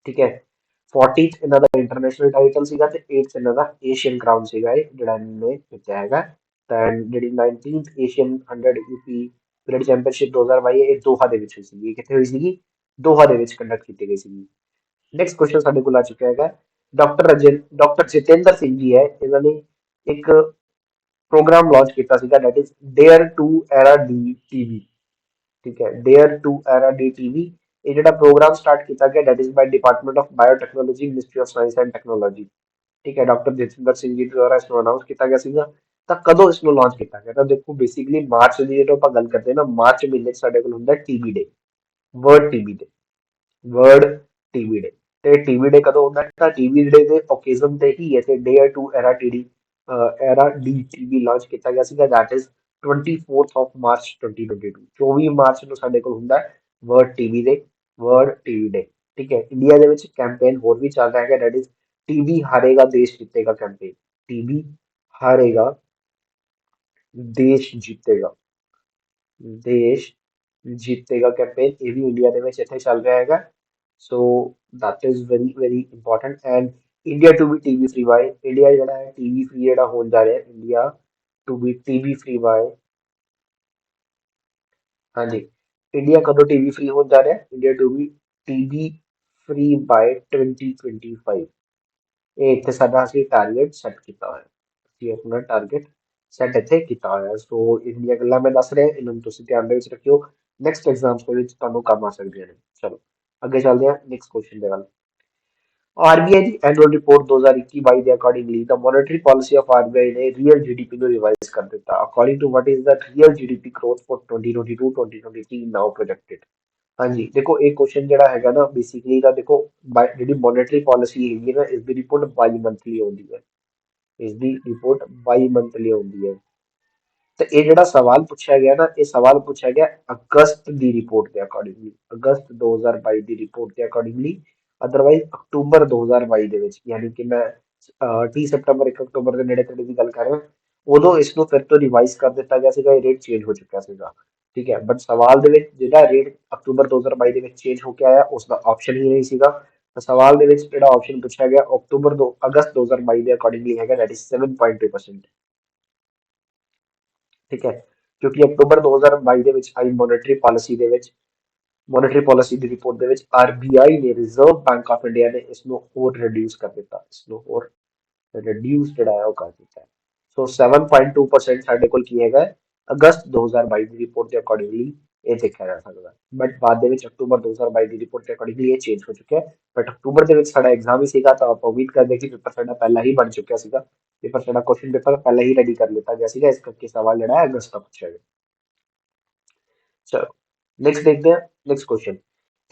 ਠੀਕ ਹੈ 40th ਇਹਨਾਂ ਦਾ ਇੰਟਰਨੈਸ਼ਨਲ ਟਾਈਟਲ ਸੀਗਾ ਤੇ 8th ਇਹਨਾਂ ਦਾ ਏਸ਼ੀਅਨ ਕਰਾਊਨ ਸੀਗਾ ਇਹ ਜਿਹੜਾ ਇਹਨਾਂ ਨੇ ਜਿੱਤਿਆ ਹੈਗਾ ਤਾਂ ਜਿਹੜੀ 19th Asian 100 UP period championship 2022 ਇਹ ਦੋਹਾ ਦੇ ਵਿੱਚ ਹੋਈ ਸੀ ਇਹ ਕਿੱਥੇ ਹੋਈ ਸੀਗੀ ਦੋਹਾ ਦੇ ਵਿੱਚ ਕੰਡਕਟ ਕੀਤੀ ਗਈ ਸੀ ਨੈਕਸਟ ਕੁਐਸਚਨ ਸਾਡੇ ਕੋਲ ਆ ਚੁੱਕਿਆ ਹੈਗਾ ਡਾਕਟਰ ਜਤਿੰਦਰ ਸਿੰਘ ਜੀ ਹੈ ਇਹਨਾਂ ਨੇ ਇੱਕ ਪ੍ਰੋਗਰਾਮ ਲਾਂਚ ਕੀਤਾ ਸੀਗਾ that is dare to era D TB ਠੀਕ ਹੈ dare to era D TB ਇਹ ਜਿਹੜਾ ਪ੍ਰੋਗਰਾਮ ਸਟਾਰਟ ਕੀਤਾ ਗਿਆ that is by department of biotechnology ministry of science and technology ਠੀਕ ਹੈ ਡਾਕਟਰ ਜਤਿੰਦਰ ਸਿੰਘ ਜੀ ਦੁਆਰਾ ਇਸ ਨੂੰ ਅਨਾਉਂਸ ਕੀਤਾ ਗਿਆ ਸੀਗਾ ਤਾਂ ਕਦੋਂ ਇਸ ਨੂੰ ਲਾਂਚ ਕੀਤਾ ਗਿਆ ਤਾਂ ਦੇਖੋ ਬੇਸਿਕਲੀ ਮਾਰਚ ਦੀ ਜਦੋਂ ਆਪਾਂ ਗੱਲ ਕਰਦੇ ਹਾਂ ਨਾ ਮਾਰਚ ਮਹੀਨੇ 'ਚ ਸਾਡੇ ਕੋਲ ਹੁੰਦਾ ਟੀਬੀ ਡੇ ਵਰਲਡ ਟੀਬੀ ਡੇ ਵਰਲਡ ਟੀਵੀ ਡੇ ਤੇ ਟੀਵੀ ਡੇ ਕਦੋਂ ਹੁੰਦਾ ਹੈ ਤਾਂ ਟੀਵੀ ਡੇ ਦੇ ਓਕੇਜ਼ਨ ਤੇ ਹੀ ਇੱਥੇ dare to era D TB launch ਕੀਤਾ ਗਿਆ ਸੀਗਾ that is 24th of March 2022 24 ਮਾਰਚ ਨੂੰ ਸਾਡੇ ਕੋਲ ਹੁੰਦਾ ਹੈ ਵਰਲਡ ਟੀਵੀ ਡੇ ਠੀਕ ਹੈ ਇੰਡੀਆ ਦੇ ਵਿੱਚ ਕੈਂਪੇਨ ਹੋਰ ਵੀ ਚੱਲ ਰਿਹਾ ਹੈਗਾ ਦੈਟ ਇਜ਼ ਟੀਵੀ ਹਾਰੇਗਾ ਦੇਸ਼ ਜਿੱਤੇਗਾ ਕੈਂਪੇਨ ਟੀਵੀ ਹਾਰੇਗਾ ਦੇਸ਼ ਜਿੱਤੇਗਾ ਦੇਸ਼ जीतेगा कैंपेन ये भी इंडिया ਦੇ ਵਿੱਚ ਇੱਥੇ ਚੱਲ ਰਿਹਾ ਹੈਗਾ ਸੋ that is very very important and India to be TV free by India ਜਿਹੜਾ ਹੈ ਟੀਵੀ ਫ੍ਰੀ ਜਿਹੜਾ ਹੋਣ ਜਾ ਰਿਹਾ ਹੈ India to be TV free by ਹਾਂਜੀ ਇੰਡੀਆ ਕਦੋਂ ਟੀਵੀ ਫ੍ਰੀ ਹੋਣ ਜਾ ਰਿਹਾ ਹੈ India to be TV free by 2025 ਇਹ ਇੱਥੇ ਸਾਡਾ ਅਸੀਂ ਟਾਰਗੇਟ ਸੈੱਟ ਕੀਤਾ ਹੋਇਆ ਅਸੀਂ ਆਪਣਾ ਟਾਰਗੇਟ ਸੈੱਟ ਇੱਥੇ ਕੀਤਾ ਹੋਇਆ ਸੋ ਇੰਡੀਆ ਗੱਲਾਂ ਮੈਂ ਦੱਸ ਰਿਹਾ ਇਹਨਾਂ ਨੂੰ ਤੁਸੀਂ ਧਿਆਨ ਦੇ ਵਿੱਚ ਰੱਖਿਓ ਨੈਕਸਟ ਐਗਜ਼ਾਮਸ ਦੇ ਵਿੱਚ ਤੁਹਾਨੂੰ ਕੰਮ ਆ ਸਕਦੀਆਂ ਨੇ ਚਲੋ ਅੱਗੇ ਚੱਲਦੇ ਹਾਂ ਨੈਕਸਟ ਕੁਐਸਚਨ ਦੇ ਵੱਲ ਆਰਬੀਆਈ ਦੀ ਐਨੂਅਲ ਰਿਪੋਰਟ 2021-22 ਦੇ accordingly the monetary policy of RBI ਨੇ ਰੀਅਲ ਜੀਡੀਪੀ ਨੂੰ ਰਿਵਾਈਜ਼ ਕਰ ਦਿੱਤਾ according to what is the real GDP growth for 2022-2023 now projected ਹਾਂਜੀ ਦੇਖੋ ਇਹ ਕੁਐਸਚਨ ਜਿਹੜਾ ਹੈਗਾ ਨਾ ਬੇਸਿਕਲੀ ਦਾ ਦੇਖੋ ਜਿਹੜੀ ਮੋਨੇਟਰੀ ਪਾਲਿਸੀ ਹੈਗੀ ਨਾ ਇਸ ਦੀ ਰਿਪੋਰਟ ਬਾਈ ਮੰਥਲੀ ਆਉਂਦੀ ਹੈ ਇਸ ਦੀ ਰਿਪੋਰਟ ਬਾਈ ਮੰਥਲੀ ਆਉਂਦੀ ਹੈ ਤੇ ਇਹ ਜਿਹੜਾ ਸਵਾਲ ਪੁੱਛਿਆ ਗਿਆ ਨਾ, ਇਹ ਸਵਾਲ ਪੁੱਛਿਆ ਗਿਆ ਅਗਸਤ ਦੀ ਰਿਪੋਰਟ ਦੇ ਅਕੋਰਡਿੰਗਲੀ, ਅਗਸਤ 2022 ਦੀ ਰਿਪੋਰਟ ਦੇ ਅਕੋਰਡਿੰਗਲੀ। ਅਦਰਵਾਈਜ਼ ਅਕਤੂਬਰ 2022 ਦੇ ਵਿੱਚ, ਯਾਨੀ ਕਿ ਮੈਂ 30 ਸਤੰਬਰ 1 ਅਕਤੂਬਰ ਦੇ ਨੇੜੇ ਤੇੜੇ ਦੀ ਗੱਲ ਕਰ ਰਿਹਾ, ਉਦੋਂ ਇਸ ਨੂੰ ਫਿਰ ਤੋਂ ਰਿਵਾਈਜ਼ ਕਰ ਦਿੱਤਾ ਗਿਆ ਸੀਗਾ, ਇਹ ਰੇਟ ਚੇਂਜ ਹੋ ਚੁੱਕਿਆ ਸੀਗਾ। ਠੀਕ ਹੈ, ਬਟ ਸਵਾਲ ਦੇ ਵਿੱਚ ਜਿਹੜਾ ਰੇਟ ਅਕਤੂਬਰ 2022 ਦੇ ਵਿੱਚ ਚੇਂਜ ਹੋ ਕੇ ਆਇਆ ਉਸ ਦਾ ਆਪਸ਼ਨ ਹੀ ਨਹੀਂ ਸੀਗਾ। ਤਾਂ ਸਵਾਲ ਦੇ ਵਿੱਚ ਜਿਹੜਾ ਆਪਸ਼ਨ ਪੁੱਛਿਆ ਗਿਆ ਅਗਸਤ 2022 ਦੇ ਅਕੋਰਡਿੰਗਲੀ ਹੈਗਾ, ਦੈਟ ਇਜ਼ 7.2%। ਠੀਕ ਹੈ, ਕਿਉਂਕਿ ਅਕਤੂਬਰ 2022 ਦੇ ਵਿੱਚ ਆਈ ਮੋਨਿਟਰੀ ਪਾਲਿਸੀ ਦੀ ਰਿਪੋਰਟ ਦੇ ਵਿੱਚ ਆਰਬੀਆਈ ਨੇ, ਰਿਜ਼ਰਵ ਬੈਂਕ ਆਫ ਇੰਡੀਆ ਨੇ ਇਸ ਨੂੰ ਹੋਰ ਰਿਡਿਊਸ ਕਰ ਦਿੱਤਾ, ਇਸ ਨੂੰ ਹੋਰ ਰਿਡਿਊਸ ਜਿਹੜਾ ਹੈ ਉਹ ਕਰ ਦਿੱਤਾ ਹੈ। ਸੋ 7.2% ਸਾਡੇ ਕੋਲ ਕੀ ਹੈਗਾ ਅਗਸਤ 2022 ਦੀ ਰਿਪੋਰਟ ਦੇ ਅਕੋਰਡਿੰਗਲੀ ਇਹ ਦੇਖਿਆ ਜਾ ਸਕਦਾ। ਬਟ ਬਾਅਦ ਦੇ ਵਿੱਚ ਅਕਤੂਬਰ 2022 ਦੀ ਰਿਪੋਰਟ ਦੇ ਅਕੋਰਡਿੰਗਲੀ ਇਹ ਚੇਂਜ ਹੋ ਚੁੱਕਿਆ ਹੈ। ਬਟ ਅਕਤੂਬਰ ਦੇ ਵਿੱਚ ਸਾਡਾ ਐਗਜ਼ਾਮ ਹੀ ਸੀਗਾ, ਤਾਂ ਆਪਾਂ ਉਮੀਦ ਕਰਦੇ ਕਿ ਪੇਪਰ ਸਾਡਾ ਪਹਿਲਾਂ ਹੀ ਬਣ ਚੁੱਕਿਆ ਸੀਗਾ, ਪੇਪਰ ਸਾਡਾ ਕੁਐਸਚਨ ਪੇਪਰ ਪਹਿਲਾਂ ਹੀ ਰੈਡੀ ਕਰ ਲਿੱਤਾ ਗਿਆ ਸੀਗਾ, ਇਸ ਕਰਕੇ ਸਵਾਲ ਜਿਹੜਾ ਹੈ ਅਗਸਤ ਦਾ ਪੁੱਛਿਆ ਗਿਆ। ਚਲੋ ਨੈਕਸਟ ਦੇਖਦੇ ਹਾਂ, ਨੈਕਸਟ ਕੁਐਸਚਨ।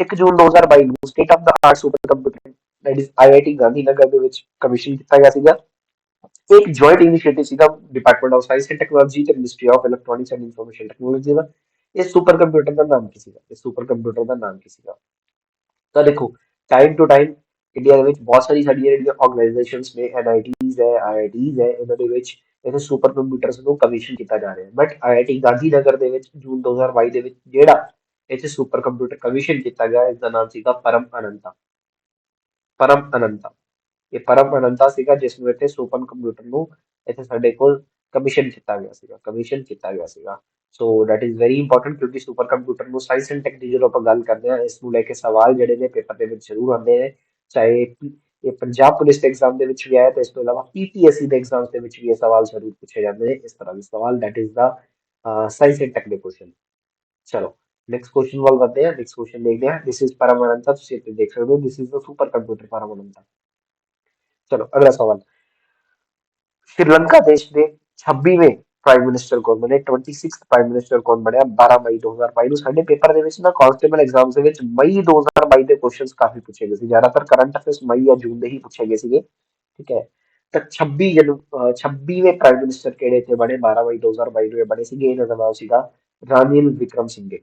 1 ਜੂਨ 2022 ਨੂੰ state of the art super computer that is IIT Gandhinagar ਦੇ ਵਿੱਚ ਕਮਿਸ਼ਨ ਕੀਤਾ ਗਿਆ ਸੀਗਾ। एक जॉइंट इनिशिएटिव सीधा department of science and technology ਤੇ ministry of electronics and information technology ਦਾ। ਇਸ ਸੁਪਰ ਕੰਪਿਊਟਰ ਦਾ ਨਾਮ ਕੀ ਸੀਗਾ, ਇਸ ਸੁਪਰ ਕੰਪਿਊਟਰ ਦਾ ਨਾਮ ਕੀ ਸੀਗਾ? ਤਾਂ ਦੇਖੋ, ਟਾਈਮ ਟੂ ਟਾਈਮ ਇੰਡੀਆ ਦੇ ਵਿੱਚ ਬਹੁਤ ਸਾਰੀ ਸਾਡੀਆਂ ਜਿਹੜੀਆਂ ਆਰਗੇਨਾਈਜੇਸ਼ਨਸ ਨੇ, ਐਨਆਈਟੀਜ਼ ਹੈ, ਆਈਆਈਟੀਜ਼ ਹੈ, ਇਹਨਾਂ ਦੇ ਵਿੱਚ ਇਹ ਸੁਪਰ ਕੰਪਿਊਟਰਸ ਨੂੰ ਕਮਿਸ਼ਨ ਕੀਤਾ ਜਾ ਰਿਹਾ। ਬਟ ਆਈਆਈਟੀ ਗਾਂਧੀਨਗਰ ਦੇ ਵਿੱਚ ਜੂਨ 2022 ਦੇ ਵਿੱਚ ਜਿਹੜਾ ਇੱਥੇ ਸੁਪਰ ਕੰਪਿਊਟਰ ਕਮਿਸ਼ਨ ਕੀਤਾ ਗਿਆ, ਇਸ ਦਾ ਨਾਮ ਸੀਗਾ ਪਰਮ ਅਨੰਤਾ। ਪਰਮ ਅਨੰਤਾ, ਇਹ ਪਰਮ ਅਨੰਤਾ ਸੀਗਾ ਜਿਸ ਨੂੰ ਇੱਥੇ ਸੁਪਰ ਕੰਪਿਊਟਰ ਨੂੰ ਇੱਥੇ ਸਾਡੇ ਕੋਲ ਕਮਿਸ਼ਨ ਕੀਤਾ ਗਿਆ ਸੀਗਾ, ਕਮਿਸ਼ਨ ਕੀਤਾ ਗਿਆ ਸੀਗਾ। So that is very important, ਕਿਉਂਕਿ ਸੁਪਰ ਕੰਪਿਊਟਰ ਨੂੰ ਸਾਇੰਸ ਐਂਡ ਟੈਕ ਦੀ ਜਦੋਂ ਆਪਾਂ ਗੱਲ ਕਰਦੇ ਹਾਂ, ਇਸ ਨੂੰ ਲੈ ਕੇ ਸਵਾਲ ਜਿਹੜੇ ਨੇ ਪੇਪਰ ਦੇ ਵਿੱਚ ਜ਼ਰੂਰ ਆਉਂਦੇ ਨੇ, ਚਾਹੇ ਇਹ ਪੰਜਾਬ ਪੁਲਿਸ ਦੇ ਐਗਜ਼ਾਮ ਦੇ ਵਿੱਚ ਵੀ ਆਇਆ, ਤੇ ਇਸ ਤੋਂ ਇਲਾਵਾ ਪੀਪੀਐਸਸੀ ਦੇ ਐਗਜ਼ਾਮ ਦੇ ਵਿੱਚ ਵੀ ਇਹ ਸਵਾਲ ਜ਼ਰੂਰ ਪੁੱਛੇ ਜਾਂਦੇ ਨੇ, ਇਸ ਤਰ੍ਹਾਂ ਦੇ ਸਵਾਲ। That is the science and tech ਦੇ ਕੁਐਸਚਨ। ਚਲੋ ਨੈਕਸਟ ਕੁਐਸਚਨ ਵੱਲ ਵਧਦੇ ਹਾਂ, ਨੈਕਸਟ ਕੁਐਸਚਨ ਦੇਖਦੇ ਹਾਂ। ਦਿਸ ਇਜ਼ ਪਰਮ ਅਨੰਤਾ, ਤੁਸੀਂ ਇੱਥੇ ਦੇਖ ਸਕਦੇ ਹੋ, this is the super computer Param Ananta. ਚਲੋ ਅਗਲਾ ਸਵਾਲ। श्रीलंका देश के 26वें ਪ੍ਰਾਈਮ ਮਿਨਿਸਟਰ ਕੌਣ ਬਣੇ, 26th ਪ੍ਰਾਈਮ ਮਿਨਿਸਟਰ ਕੌਣ ਬਣਿਆ 12 ਮਈ 2022 ਨੂੰ? ਸਾਡੇ ਪੇਪਰ ਦੇ ਵਿੱਚ ਨਾ ਕਾਂਸਟੇਬਲ ਐਗਜ਼ਾਮ ਦੇ ਵਿੱਚ ਮਈ 2022 ਦੇ ਕੁਐਸਚਨਸ ਕਾਫੀ ਪੁੱਛੇ ਗਏ ਸੀ, ਜ਼ਿਆਦਾਤਰ ਕਰੰਟ ਅਫੇਅਰਸ ਮਈ ਜਾਂ ਜੂਨ ਦੇ ਹੀ ਪੁੱਛੇ ਗਏ ਸੀਗੇ। ਠੀਕ ਹੈ, ਤਾਂ 26ਵੇਂ ਪ੍ਰਾਈਮ ਮਿਨਿਸਟਰ ਕਿਹੜੇ ਥੇ ਬਣੇ 12 ਮਈ 2022 ਨੂੰ? ਇਹ ਬਣੇ ਸੀਗੇ, ਇਹਨਾਂ ਦਾ ਨਾਮ ਸੀਗਾ ਰਾनिल विक्रमसिंघे।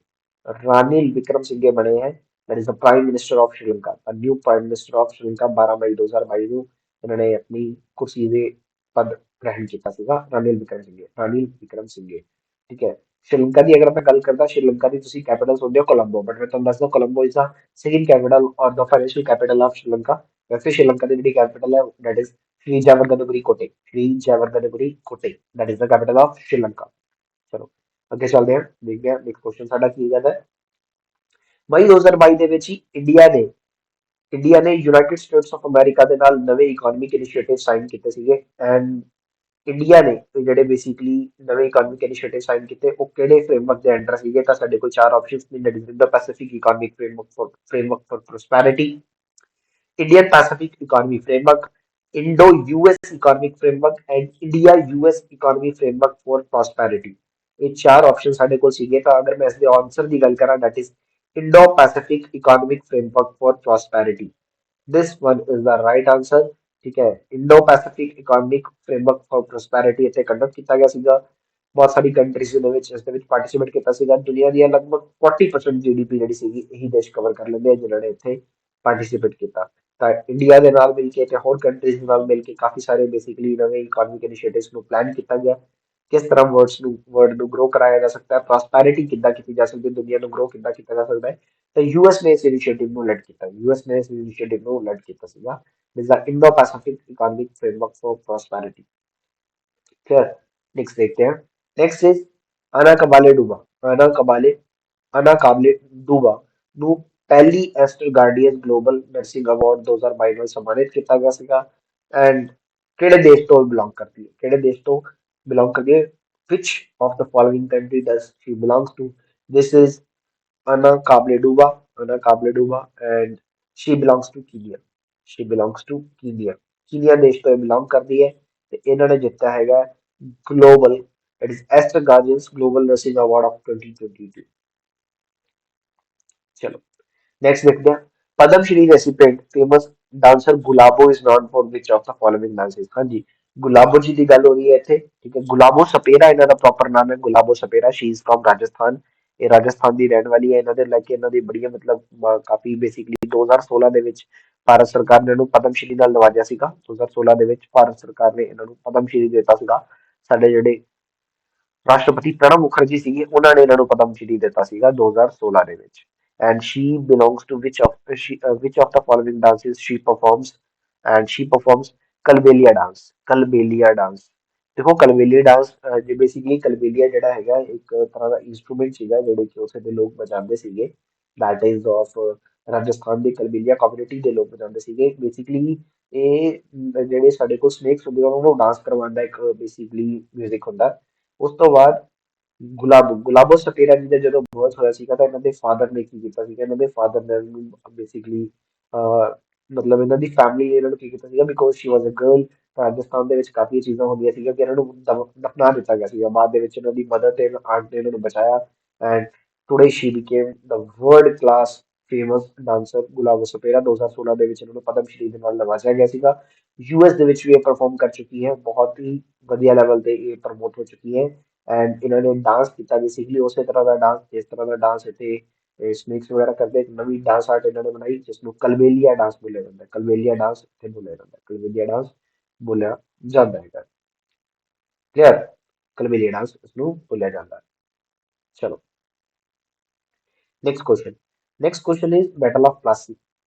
रानिल विक्रमसिंघे बने हैं, that is the prime minister of Sri Lanka, new prime minister of Sri Lanka 12 मई 2022 ਨੂੰ ਇਹਨਾਂ ਨੇ ਆਪਣੀ ਕੁਰਸੀ ਦੇ ਪਦ ਗ੍ਰਹਿਣ ਕੀਤਾ ਸੀਗਾ, ਰਾनिल विक्रमसिंघे। ਠੀਕ ਹੈ, ਸ਼੍ਰੀਲੰਕਾ ਦੀ ਅਗਰ ਮੈਂ ਗੱਲ ਕਰਦਾ, ਸ਼੍ਰੀਲੰਕਾ ਦੀ ਤੁਸੀਂ ਕੈਪੀਟਲ ਸੁਣਦੇ ਹੋ ਕੋਲੰਬੋ, ਬਟ ਮੈਂ ਤੁਹਾਨੂੰ ਦੱਸਦਾ Colombo is the second capital ਔਰ ਦਾ ਫਾਈਨੈਂਸ਼ੀਅਲ ਕੈਪੀਟਲ ਆਫ ਸ਼੍ਰੀਲੰਕਾ। ਵੈਸੇ ਸ਼੍ਰੀਲੰਕਾ ਦੀ ਜਿਹੜੀ ਕੈਪੀਟਲ ਹੈ ਦੈਟ ਇਜ਼ श्री जयवर्धनपुरी कोटे, श्री जयवर्धनपुरी कोटे, that is the capital of Sri Lanka. चलो ਅੱਗੇ ਚੱਲਦੇ ਹਾਂ, ਦੇਖਦੇ ਹਾਂ ਨੈਕਸਟ ਕੁਐਸਚਨ ਸਾਡਾ ਕੀ ਕਹਿੰਦਾ ਹੈ। ਮਈ 2022 ਦੇ ਵਿੱਚ ਹੀ ਇੰਡੀਆ ਨੇ ਯੂਨਾਈਟਿਡ ਸਟੇਟਸ ਆਫ ਅਮਰੀਕਾ ਦੇ ਨਾਲ ਨਵੇਂ ਇਕਨੋਮਿਕ ਇਨੀਸ਼ੀਏਟਿਵ ਸਾਈਨ ਕੀਤੇ ਸੀਗੇ। ਐਂਡ ਇੰਡੀਆ ਨੇ ਜਿਹੜੇ ਬੇਸਿਕਲੀ ਨਵੇਂ ਇਕਨੋਮਿਕ ਇਨੀਸ਼ੀਏਟਿਵ ਸਾਈਨ ਕੀਤੇ, ਉਹ ਕਿਹੜੇ ਫਰੇਮਵਰਕ ਦੇ ਅੰਡਰ ਸੀਗੇ? ਤਾਂ ਸਾਡੇ ਕੋਲ ਚਾਰ ਆਪਸ਼ਨਸ ਨੇ, that is Indo Pacific economic framework for prosperity, Indian Pacific economy framework, Indo US economic framework and India US economy framework for prosperity. ये चार ऑप्शन ਸਾਡੇ ਕੋਲ ਸੀਗੇ, ਤਾਂ ਅਗਰ ਮੈਂ ਇਸ ਦੇ ਆਨਸਰ ਦੀ ਗੱਲ ਕਰਾਂ, that is Indo Pacific economic framework for prosperity, this one is the right answer. ठीक है, Indo Pacific economic framework for prosperity ਇੱਥੇ ਕੰਡਕਟ ਕੀਤਾ ਗਿਆ ਸੀਗਾ। ਬਹੁਤ ਸਾਰੀ ਕੰਟਰੀਜ਼ ਦੇ ਵਿੱਚ ਇਸ ਦੇ ਵਿੱਚ ਪਾਰਟਿਸਿਪੇਟ ਕੀਤਾ ਸੀਗਾ। ਦੁਨੀਆ ਦੀ ਲਗਭਗ 40% ਜੀਡੀਪੀ ਜਿਹੜੀ ਸੀਗੀ ਇਹੀ ਦੇਸ਼ ਕਵਰ ਕਰ ਲੈਂਦੇ ਆ ਜਿਨ੍ਹਾਂ ਨੇ ਇੱਥੇ ਪਾਰਟਿਸਿਪੇਟ ਕੀਤਾ। ਤਾਂ ਇੰਡੀਆ ਦੇ ਨਾਲ ਮਿਲ ਕੇ ਤੇ ਹੋਰ ਕੰਟਰੀਜ਼ ਦੇ ਨਾਲ ਮਿਲ ਕੇ ਕਾਫੀ ਸਾਰੇ ਬੇਸਿਕਲੀ ਨਵੇਂ ਇਕਨੋਮਿਕ ਇਨੀਸ਼ੀਏਟਿਵਸ ਨੂੰ ਪਲਾਨ ਕੀਤਾ ਗਿਆ। ਕਿਸ ਤਰ੍ਹਾਂ ਵਰਲਡ ਨੂੰ ਗਰੋ ਕਰਾਇਆ ਜਾ ਸਕਦਾ ਹੈ, ਪ੍ਰੋਸਪੈਰਿਟੀ ਕਿੱਦਾਂ ਕੀਤੀ ਜਾ ਸਕਦੀ ਹੈ, ਦੁਨੀਆ ਨੂੰ ਗਰੋ ਕਿੱਦਾਂ ਕੀਤਾ ਜਾ ਸਕਦਾ ਹੈ। ਤਾਂ ਯੂਐਸ ਨੇ ਇਸ ਇਨੀਸ਼ੀਏਟਿਵ ਨੂੰ ਲੈਡ ਕੀਤਾ, ਯੂਐਸ ਨੇ ਇਸ ਇਨੀਸ਼ੀਏਟਿਵ ਨੂੰ ਲੈਡ ਕੀਤਾ ਸੀਗਾ, this the Indo Pacific economic framework for prosperity. फिर नेक्स्ट देखते हैं, नेक्स्ट इज अना कबाले डूबा। अना कबाले अना काबले डूबा ਨੂੰ ਪਹਿਲੀ Aster guardian global nursing award 2022 ਨਾਲ ਸਨਮਾਨਿਤ ਕੀਤਾ ਗਿਆ ਸੀਗਾ। ਐਂਡ ਕਿਹੜੇ ਦੇਸ਼ ਤੋਂ ਬਿਲੋਂਗ ਕਰਦੀ ਹੈ, ਕਿਹੜੇ ਦੇਸ਼ ਤੋਂ ਬਿਲੋਂਗ ਕਰਦੀ ਹੈ? Which of the following country does she belongs to? This is Ana Kabale Duba, Ana Kabale Duba, and she belongs to Kenya, she belongs to Kenya. Kenya ਦੇਸ਼ ਤੋਂ ਇਹ ਬਿਲੋਂਗ ਕਰਦੀ ਹੈ ਤੇ ਇਹਨਾਂ ਨੇ ਜਿੱਤਿਆ ਹੈਗਾ global, it is Aster guardians global nursing award of 2022। चलो नेक्स्ट देखते हैं, Padma Shri recipient famous dancer Gulabo is known for which of the following dances? हाँ जी, ਗੁਲਾਬੋ ਜੀ ਦੀ ਗੱਲ ਹੋ ਰਹੀ ਹੈ ਇੱਥੇ, ਠੀਕ ਹੈ। ਗੁਲਾਬੋ ਸਪੇਰਾ ਇਹਨਾਂ ਦਾ ਪ੍ਰੋਪਰ ਨਾਮ ਹੈ, Gulabo Sapera. She is from Rajasthan. ਇਹ ਰਾਜਸਥਾਨ ਦੀ ਰਹਿਣ ਵਾਲੀ ਹੈ। ਇਹਨਾਂ ਦੇ ਲੈ ਕੇ ਇਹਨਾਂ ਦੀ ਬੜੀਆਂ ਮਤਲਬ ਕਾਫੀ ਬੇਸਿਕਲੀ 2016 ਦੇ ਵਿੱਚ ਭਾਰਤ ਸਰਕਾਰ ਨੇ ਇਹਨੂੰ ਪਦਮ ਸ਼੍ਰੀ ਨਾਲ ਨਵਾਜਿਆ ਸੀਗਾ। 2016 ਦੇ ਵਿੱਚ ਭਾਰਤ ਸਰਕਾਰ ਨੇ ਇਹਨਾਂ ਨੂੰ ਪਦਮ ਸ਼੍ਰੀ ਦਿੱਤਾ ਸੀਗਾ। ਸਾਡੇ ਜਿਹੜੇ ਰਾਸ਼ਟਰਪਤੀ ਪ੍ਰਣਬ ਮੁਖਰਜੀ ਸੀਗੇ, ਉਹਨਾਂ ਨੇ ਇਹਨਾਂ ਨੂੰ ਪਦਮ ਸ਼੍ਰੀ ਦਿੱਤਾ ਸੀਗਾ 2016 ਦੇ ਵਿੱਚ। And she belongs to which of the following dances she performs. And she performs Kalbelia dance. Kalbelia dance, ਦੇਖੋ ਕਲਬੇਲੀਆ ਡਾਂਸ ਜੇ ਬੇਸਿਕਲੀ ਕਲਬੇਲੀਆ ਜਿਹੜਾ ਹੈਗਾ ਇੱਕ ਤਰ੍ਹਾਂ ਦਾ ਇੰਸਟਰੂਮੈਂਟ ਸੀਗਾ ਜਿਹੜੇ ਕਿ ਉੱਥੇ ਦੇ ਲੋਕ ਵਜਾਉਂਦੇ ਸੀਗੇ। That is of Rajasthan the Kalbeliya community ਦੇ ਲੋਕ ਵਜਾਉਂਦੇ ਸੀਗੇ। ਬੇਸਿਕਲੀ ਇਹ ਜਿਹੜੇ ਸਾਡੇ ਕੋਲ ਸਨੇਕਸ ਹੁੰਦੇ ਆ ਉਹਨਾਂ ਨੂੰ ਡਾਂਸ ਕਰਵਾਉਣ ਦਾ ਇੱਕ ਬੇਸਿਕਲੀ ਮਿਊਜ਼ਿਕ ਹੁੰਦਾ। ਉਸ ਤੋਂ ਬਾਅਦ ਗੁਲਾਬੋ ਸਪੇਰਾ ਜੀ ਦਾ ਜਦੋਂ ਬਰਥ ਹੋਇਆ ਸੀਗਾ ਤਾਂ ਇਹਨਾਂ ਦੇ ਫਾਦਰ ਨੇ ਕੀ ਕੀਤਾ ਸੀਗਾ, ਇਹਨਾਂ ਦੇ ਫਾਦਰ ਨੇ ਇਹਨੂੰ ਬੇਸਿਕਲੀ ਮਤਲਬ ਇਹਨਾਂ ਦੀ ਫੈਮਿਲੀ ਨੇ ਇਹਨਾਂ ਨੂੰ ਕੀ ਕੀਤਾ ਸੀਗਾ, because she was a girl. Rajasthan ਦੇ ਵਿੱਚ ਕਾਫੀ ਚੀਜ਼ਾਂ ਹੁੰਦੀਆਂ ਸੀਗੀਆਂ ਕਿ ਇਹਨਾਂ ਨੂੰ ਦਫਨਾ ਦਿੱਤਾ ਗਿਆ ਸੀਗਾ। ਬਾਅਦ ਦੇ ਵਿੱਚ ਇਹਨਾਂ ਦੀ ਮਦਰ ਤੇ ਆਂਟ ਨੇ ਇਹਨਾਂ ਨੂੰ ਬਚਾਇਆ। And today she became the world class famous dancer Gulabo Sapera. 2016 ਦੇ ਵਿੱਚ ਇਹਨਾਂ ਨੂੰ ਪਦਮ ਸ਼੍ਰੀ ਦੇ ਨਾਲ ਨਵਾਜਿਆ ਗਿਆ ਸੀਗਾ। ਯੂਐਸ ਦੇ ਵਿੱਚ ਵੀ ਇਹ ਪਰਫਾਰਮ ਕਰ ਚੁੱਕੀ ਹੈ, ਬਹੁਤ ਹੀ ਵਧੀਆ ਲੈਵਲ ਤੇ ਇਹ ਪ੍ਰਮੋਟ ਹੋ ਚੁੱਕੀ ਹੈ। ਐਂਡ ਇਹਨਾਂ ਨੇ ਡਾਂਸ ਕੀਤਾ ਬੇਸਿਕਲੀ ਉਸੇ ਤਰ੍ਹਾਂ ਦਾ ਡਾਂਸ ਜਿਸ ਤਰ੍ਹਾਂ ਦਾ ਡਾਂਸ ਇੱਥੇ ਸਨੇਕਸ ਵਗੈਰਾ ਕਰਦੇ। ਇੱਕ ਨਵੀਂ ਡਾਂਸ ਆਰਟ ਇਹਨਾਂ ਨੇ ਬਣਾਈ ਜਿਸ ਨੂੰ ਕਲਬੇਲੀਆ ਡਾਂਸ ਬੋਲਿਆ ਜਾਂਦਾ ਹੈ। ਕਲਬੇਲੀਆ ਡਾਂਸ ਇੱਥੇ ਬੋਲਿਆ ਜਾਂਦਾ ਹੈ, ਕਲਬੇਲੀਆ ਡਾਂਸ ਬੋਲਿਆ ਜਾਂਦਾ ਹੈਗਾ। ਕਲੀਅਰ? ਕਲਬੇਲੀਆ ਡਾਂਸ ਇਸਨੂੰ ਬੋਲਿਆ ਜਾਂਦਾ ਹੈ। ਚਲੋ next question is battle of Palasi.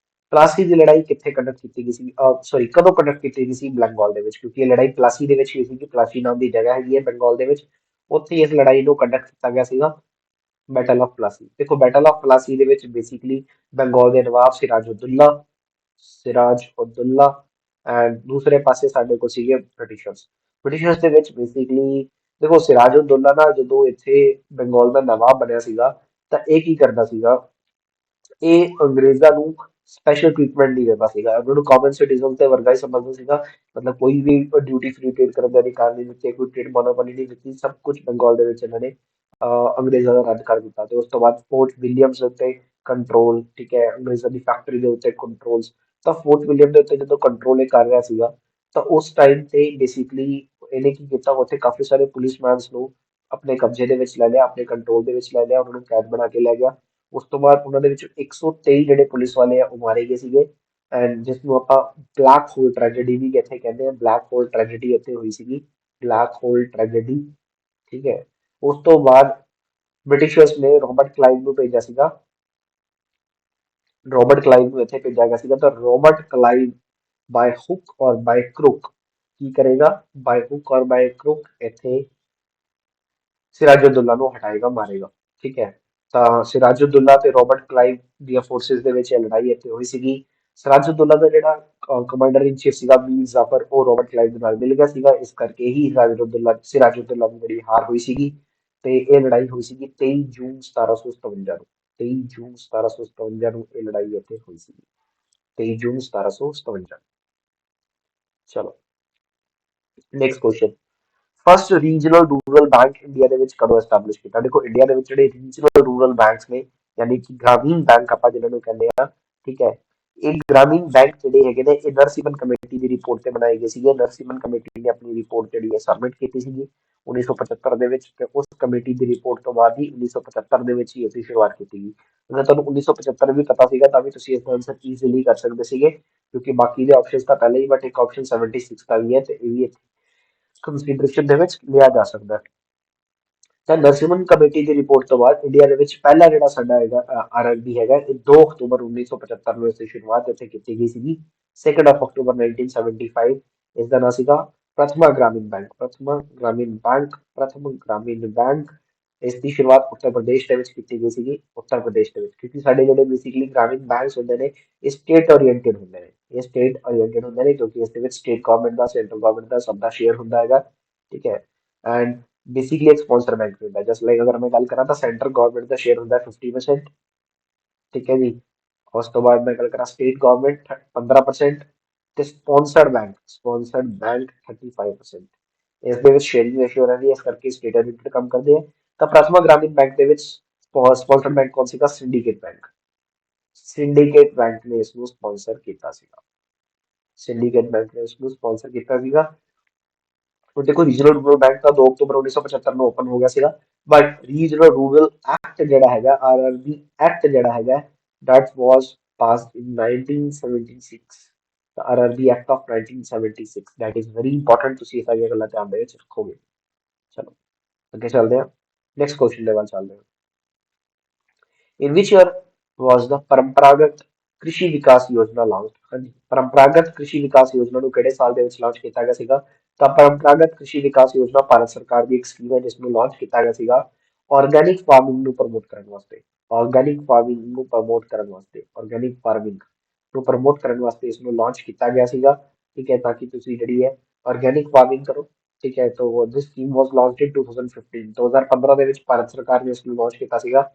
Palasi ਦੀ ਲੜਾਈ ਕਿੱਥੇ ਕੰਡਕਟ ਕੀਤੀ ਗਈ ਸੀ, ਸੌਰੀ ਕਦੋਂ ਕੰਡਕਟ ਕੀਤੀ ਗਈ ਸੀ? ਬੰਗਾਲ ਦੇ ਵਿੱਚ, ਕਿਉਂਕਿ ਇਹ ਲੜਾਈ ਪਲਾਸੀ ਦੇ ਵਿੱਚ ਹੋਈ ਸੀ। ਪਲਾਸੀ ਨਾਮ ਦੀ ਜਗ੍ਹਾ ਹੈਗੀ ਹੈ ਬੰਗਾਲ ਦੇ ਵਿੱਚ, ਉੱਥੇ ਇਸ ਲੜਾਈ ਨੂੰ ਕੰਡਕਟ ਕੀਤਾ ਗਿਆ ਸੀਗਾ। ਬੈਟਲ ਆਫ ਪਲਾਸੀ, ਦੇਖੋ ਬੈਟਲ ਆਫ ਪਲਾਸੀ ਦੇ ਵਿੱਚ ਬੇਸਿਕਲੀ ਬੰਗਾਲ ਦੇ ਨਵਾਬ ਸਿਰਾਜ ਉਦੌਲਾ ਐਂਡ ਦੂਸਰੇ ਪਾਸੇ ਸਾਡੇ ਕੋਲ ਸੀਗੇ ਬ੍ਰਿਟਿਸ਼ਰਸ। ਬ੍ਰਿਟਿਸ਼ਰਸ ਦੇ ਵਿੱਚ ਬੇਸਿਕਲੀ ਦੇਖੋ ਸਿਰਾਜ ਉਦੌਲਾ ਨਾ ਜਦੋਂ ਇੱਥੇ ਬੰਗਾਲ ਦਾ ਨਵਾਬ ਬਣਿਆ ਸੀਗਾ ਤਾਂ ਇਹ ਕੀ ਕਰਦਾ ਸੀਗਾ, ਇਹ ਅੰਗਰੇਜ਼ਾਂ ਨੂੰ ਸਪੈਸ਼ਲ ਟ੍ਰੀਟਮੈਂਟ ਨਹੀਂ ਦਿੰਦਾ ਸੀਗਾ। ਉਹਨਾਂ ਨੂੰ ਕਾਮਨ ਸਿਟੀਜ਼ਨ ਤੇ ਵਰਗਾ ਹੀ ਸਮਝਦਾ ਸੀਗਾ। ਮਤਲਬ ਕੋਈ ਵੀ ਡਿਊਟੀ ਫ੍ਰੀ ਟ੍ਰੇਡ ਕਰਨ ਦਾ ਅਧਿਕਾਰ ਨਹੀਂ ਦਿੱਤੇ, ਕੋਈ ਟ੍ਰੇਡ ਮੋਨੋਪੋਲੀ ਨਹੀਂ ਦਿੱਤੀ। ਸਭ ਕੁਝ ਬੰਗਾਲ ਦੇ ਵਿੱਚ ਇਹਨਾਂ ਨੇ ਅੰਗਰੇਜ਼ਾਂ ਦਾ ਰੱਦ ਕਰ ਦਿੱਤਾ। ਤੇ ਉਸ ਤੋਂ ਬਾਅਦ ਫੋਰਟ ਵਿਲੀਅਮਸ ਉੱਤੇ ਕੰਟਰੋਲ, ਠੀਕ ਹੈ, ਅੰਗਰੇਜ਼ਾਂ ਦੀ ਫੈਕਟਰੀ ਦੇ ਉੱਤੇ ਕੰਟਰੋਲਸ। ਤਾਂ ਫੋਰਟ ਵਿਲੀਅਮ ਦੇ ਉੱਤੇ ਜਦੋਂ ਕੰਟਰੋਲ ਇਹ ਕਰ ਰਿਹਾ ਸੀਗਾ ਤਾਂ ਉਸ ਟਾਈਮ ਤੇ ਬੇਸਿਕਲੀ ਇਹਨੇ ਕੀ ਕੀਤਾ, ਉੱਥੇ ਕਾਫੀ ਸਾਰੇ ਪੁਲਿਸਮੈਨਸ ਨੂੰ ਆਪਣੇ ਕਬਜ਼ੇ ਦੇ ਵਿੱਚ ਲੈ ਲਿਆ, ਆਪਣੇ ਕੰਟਰੋਲ ਦੇ ਵਿੱਚ ਲੈ ਲਿਆ, ਉਹਨਾਂ ਨੂੰ ਕੈਦ ਬਣਾ ਕੇ ਲੈ ਗਿਆ। ਉਸ ਤੋਂ ਬਾਅਦ ਉਹਨਾਂ ਦੇ ਵਿੱਚ 123 ਜਿਹੜੇ ਪੁਲਿਸ ਵਾਲੇ ਆ ਉਹ ਮਾਰੇ ਗਏ ਸੀਗੇ। ਐਂਡ ਜਿਸ ਨੂੰ ਆਪਾਂ ਬਲੈਕ ਹੋਲ ਟ੍ਰੈਜੇਡੀ ਵੀ ਇੱਥੇ ਕਹਿੰਦੇ ਆ, ਬਲੈਕ ਹੋਲ ਟ੍ਰੈਜੇਡੀ ਇੱਥੇ ਹੋਈ ਸੀਗੀ, ਬਲੈਕ ਹੋਲ ਟ੍ਰੈਜੇਡੀ, ਠੀਕ ਹੈ। ਉਸ ਤੋਂ ਬਾਅਦ ਬ੍ਰਿਟਿਸ਼ਰਸ ਨੇ ਰੋਬਰਟ ਕਲਾਈਵ ਨੂੰ ਭੇਜਿਆ ਸੀਗਾ, ਰੋਬਰਟ ਕਲਾਈਵ ਨੂੰ ਇੱਥੇ ਭੇਜਿਆ ਗਿਆ ਸੀਗਾ। ਤਾਂ ਰੋਬਰਟ ਕਲਾਈਵ ਬਾय हुक और बाय क्रुक ਕੀ ਕਰੇਗਾ, ਬਾय हुक और बाय क्रुक ਇੱਥੇ ਸਿਰਾਜੁद्दौला ਨੂੰ ਹਟਾਏਗਾ, ਮਾਰੇਗਾ, ਠੀਕ ਹੈ। ਤਾਂ ਸਿਰਾਜੁद्दौला ਤੇ ਰੋਬਰਟ ਕਲਾਈਵ ਦੀਆਂ ਫੋਰਸਿਸ ਦੇ ਵਿੱਚ ਇਹ ਲੜਾਈ ਇੱਥੇ ਹੋਈ ਸੀਗੀ। ਸਿਰਾਜੁद्दौला ਦਾ ਜਿਹੜਾ ਕਮਾਂਡਰ ਇਨ ਚੀਫ ਸੀਗਾ ਮੀਰ ਜ਼ਾਫਰ, ਉਹ ਰੋਬਰਟ ਕਲਾਈਵ ਦੇ ਨਾਲ ਮਿਲ ਗਿਆ ਸੀਗਾ। ਇਸ ਕਰਕੇ ਹੀ ਸਿਰਾਜੁद्दौला ਨੂੰ ਜਿਹੜੀ ਹਾਰ ਹੋਈ ਸੀਗੀ। ਤੇ ਇਹ ਲੜਾਈ ਹੋਈ ਸੀਗੀ 23 ਜੂਨ 1757 ਨੂੰ। 23 ਜੂਨ 1757 ਨੂੰ ਇਹ ਲੜਾਈ ਇੱਥੇ ਹੋਈ ਸੀਗੀ, 23 ਜੂਨ 1757। ਚਲੋ next question, first regional rural bank India ਦੇ ਵਿੱਚ ਕਦੋਂ ਐਸਟੈਬਲਿਸ਼ ਕੀਤਾ? ਦੇਖੋ ਇੰਡੀਆ ਦੇ ਵਿੱਚ ਜਿਹੜੇ ਰੀਜਨਲ ਰੂਰਲ ਬੈਂਕਸ ਨੇ, ਯਾਨੀ ਕਿ ਗ੍ਰਾਮੀਣ ਬੈਂਕ ਆਪਾਂ ਜਿਹਨਾਂ ਨੂੰ ਕਹਿੰਦੇ ਆ, ਠੀਕ ਹੈ। ਇਹ ਗ੍ਰਾਮੀਣ ਬੈਂਕ ਜਿਹੜੇ ਹੈਗੇ ਨੇ ਇਹ ਨਰਸਿਮਨ ਕਮੇਟੀ ਦੀ ਰਿਪੋਰਟ ਤੇ ਬਣਾਏ ਗਏ ਸੀਗੇ। ਨਰਸਿਮਨ ਕਮੇਟੀ ਨੇ ਆਪਣੀ ਰਿਪੋਰਟ ਜਿਹੜੀ ਹੈ ਸਬਮਿਟ ਕੀਤੀ ਸੀਗੀ 1975 ਦੇ ਵਿੱਚ। ਤੇ ਉਸ ਕਮੇਟੀ ਦੀ ਰਿਪੋਰਟ ਤੋਂ ਬਾਅਦ ਹੀ 1975 ਦੇ ਵਿੱਚ ਹੀ ਅਸੀਂ ਸ਼ੁਰੂਆਤ ਕੀਤੀ ਗਈ। ਅਗਰ ਤੁਹਾਨੂੰ 1975 ਵੀ ਪਤਾ ਸੀਗਾ ਤਾਂ ਵੀ ਤੁਸੀਂ ਇਸ ਦਾ ਆਨਸਰ ਈਜ਼ੀਲੀ ਕਰ ਸਕਦੇ ਸੀਗੇ, ਕਿਉਂਕਿ ਬਾਕੀ ਦੇ ਆਪਸ਼ਨਸ ਤਾਂ ਪਹਿਲੇ ਹੀ, ਬਟ ਇੱਕ ਆਪਸ਼ਨ 76 ਦਾ ਵੀ ਹੈ ਤੇ ਇਹ ਵੀ ਕੰਸੀਡਰੇਸ਼ਨ ਦੇ ਵਿੱਚ ਲਿਆ ਜਾ ਸਕਦਾ ਹੈ। ਤਾਂ ਨਰਸਿਮਨ ਕਮੇਟੀ ਦੀ ਰਿਪੋਰਟ ਤੋਂ ਬਾਅਦ ਇੰਡੀਆ ਦੇ ਵਿੱਚ ਪਹਿਲਾ ਜਿਹੜਾ ਸਾਡਾ ਹੈਗਾ ਆਰਐਮਬੀ ਹੈਗਾ, ਇਹ 2 ਅਕਤੂਬਰ 1975 ਨੂੰ ਇਸ ਦੀ ਸ਼ੁਰੂਆਤ ਇੱਥੇ ਕੀਤੀ ਗਈ ਸੀਗੀ। 2 ਅਕਤੂਬਰ 1975 ਇਸ ਦਾ ਨਾਂ ਸੀਗਾ ਪ੍ਰਥਮਾ ਗ੍ਰਾਮੀਣ ਬੈਂਕ। ਪ੍ਰਥਮ ਗ੍ਰਾਮੀਣ ਬੈਂਕ ਇਸ ਦੀ ਸ਼ੁਰੂਆਤ ਉੱਤਰ ਪ੍ਰਦੇਸ਼ ਦੇ ਵਿੱਚ ਕੀਤੀ ਗਈ ਸੀਗੀ, ਉੱਤਰ ਪ੍ਰਦੇਸ਼ ਦੇ ਵਿੱਚ। ਕਿਉਂਕਿ ਸਾਡੇ ਜਿਹੜੇ ਬੇਸਿਕਲੀ ਗ੍ਰਾਮੀਣ ਬੈਂਕਸ ਹੁੰਦੇ ਨੇ ਇਹ ਸਟੇਟ ਓਰੀਐਂਟਡ ਹੁੰਦੇ ਨੇ, ਇਹ ਸਟੇਟ ਓਰੀਐਂਟਡ ਹੁੰਦੇ ਨੇ ਕਿਉਂਕਿ ਇਸ ਦੇ ਵਿੱਚ ਸਟੇਟ ਗਵਰਨਮੈਂਟ ਦਾ, ਸੈਂਟਰਲ ਗਵਰਨਮੈਂਟ ਦਾ ਸਭ ਦਾ ਸ਼ੇਅਰ ਹੁੰਦਾ ਹੈਗਾ, ਠੀਕ ਹੈ। ਐਂਡ ਬੇਸਿਕਲੀ ਇੱਕ ਸਪਾਂਸਰ ਬੈਂਕ ਹੁੰਦਾ, ਜਸਟ ਲਾਈਕ ਅਗਰ ਮੈਂ ਗੱਲ ਕਰਾਂ ਤਾਂ ਸੈਂਟਰਲ ਗਵਰਨਮੈਂਟ ਦਾ ਸ਼ੇਅਰ ਹੁੰਦਾ 50%, ਠੀਕ ਹੈ ਜੀ। ਉਸ ਤੋਂ ਬਾਅਦ ਮੈਂ ਗੱਲ ਕਰਾਂ ਸਟੇਟ ਗਵਰਨਮੈਂਟ 15% ਤੇ ਸਪਾਂਸਰਡ ਬੈਂਕ 35%। ਇਸ ਦੇ ਵਿੱਚ ਸ਼ੇਅਰਿੰਗ ਰੇਸ਼ੀਓ ਰਹਿੰਦੀ ਹੈ, ਇਸ ਕਰਕੇ ਸਟੇਟ ਓਰੀਐਂਟਡ ਕੰਮ ਕਰਦੇ ਆ। ਤਾਂ ਪ੍ਰਥਮਾ ਗ੍ਰਾਮੀਣ ਬੈਂਕ ਦੇ ਵਿੱਚ ਸਪਾਂਸਰਡ ਬੈਂਕ ਕੌਣ ਸੀਗਾ? ਸਿੰਡੀਕੇਟ ਬੈਂਕ ਨੇ ਇਸ ਨੂੰ ਸਪਾਂਸਰ ਕੀਤਾ ਸੀਗਾ, ਸਿੰਡੀਕੇਟ ਬੈਂਕ ਨੇ ਇਸ ਨੂੰ ਸਪਾਂਸਰ ਕੀਤਾ ਸੀਗਾ। ਹੁਣ ਦੇਖੋ ਰੀਜਨਲ ਰੂਰਲ ਬੈਂਕ ਤਾਂ 2 ਅਕਤੂਬਰ 1975 ਨੂੰ ਓਪਨ ਹੋ ਗਿਆ ਸੀਗਾ, ਬਟ ਰੀਜਨਲ ਰੂਰਲ ਐਕਟ ਜਿਹੜਾ ਹੈਗਾ, ਆਰਆਰਬੀ ਐਕਟ ਜਿਹੜਾ ਹੈਗਾ, that was passed in 1976, the RRB Act of 1976, that is very important, ਤੁਸੀਂ ਇਹ ਸਾਰੀਆਂ ਗੱਲਾਂ ਧਿਆਨ ਦੇ ਵਿੱਚ ਰੱਖੋਗੇ। ਚਲੋ ਅੱਗੇ ਚੱਲਦੇ ਹਾਂ, ਨੈਕਸਟ ਕੁਐਸਚਨ ਦੇ ਵੱਲ ਚੱਲਦੇ ਹਾਂ। In which year was the ਪਰੰਪਰਾਗਤ ਕ੍ਰਿਸ਼ੀ ਵਿਕਾਸ ਯੋਜਨਾ ਲਾਂਚ? ਹਾਂਜੀ, ਪਰੰਪਰਾਗਤ ਕ੍ਰਿਸ਼ੀ ਵਿਕਾਸ ਯੋਜਨਾ ਨੂੰ ਕਿਹੜੇ ਸਾਲ ਦੇ ਵਿੱਚ ਲਾਂਚ ਕੀਤਾ ਗਿਆ ਸੀਗਾ? ਤਾਂ ਪਰੰਪਰਾਗਤ ਕ੍ਰਿਸ਼ੀ ਵਿਕਾਸ ਯੋਜਨਾ ਭਾਰਤ ਸਰਕਾਰ ਦੀ ਇੱਕ ਸਕੀਮ ਹੈ ਜਿਸ ਨੂੰ ਲਾਂਚ ਕੀਤਾ ਗਿਆ ਸੀਗਾ ਆਰਗੈਨਿਕ ਫਾਰਮਿੰਗ ਨੂੰ ਪ੍ਰਮੋਟ ਕਰਨ ਵਾਸਤੇ। ਆਰਗੈਨਿਕ ਫਾਰਮਿੰਗ ਨੂੰ ਪ੍ਰਮੋਟ ਕਰਨ ਵਾਸਤੇ, ਆਰਗੈਨਿਕ ਫਾਰਮਿੰਗ ਨੂੰ ਪ੍ਰਮੋਟ ਕਰਨ ਵਾਸਤੇ ਇਸ ਨੂੰ ਲਾਂਚ ਕੀਤਾ ਗਿਆ ਸੀਗਾ। ਠੀਕ ਹੈ, ਤਾਂ ਕਿ ਤੁਸੀਂ ਜਿਹੜੀ ਹੈ ਆਰਗੈਨਿਕ ਫਾਰਮਿੰਗ ਕਰੋ। ਠੀਕ ਹੈ, ਤਾਂ ਦਿਸ ਸਕੀਮ ਵਾਸ ਲਾਂਚਡ ਇਨ 2015, 2015 ਦੇ ਵਿੱਚ ਭਾਰਤ ਸਰਕਾਰ ਨੇ ਇਸ ਨੂੰ ਲਾਂਚ ਕੀਤਾ ਸੀਗਾ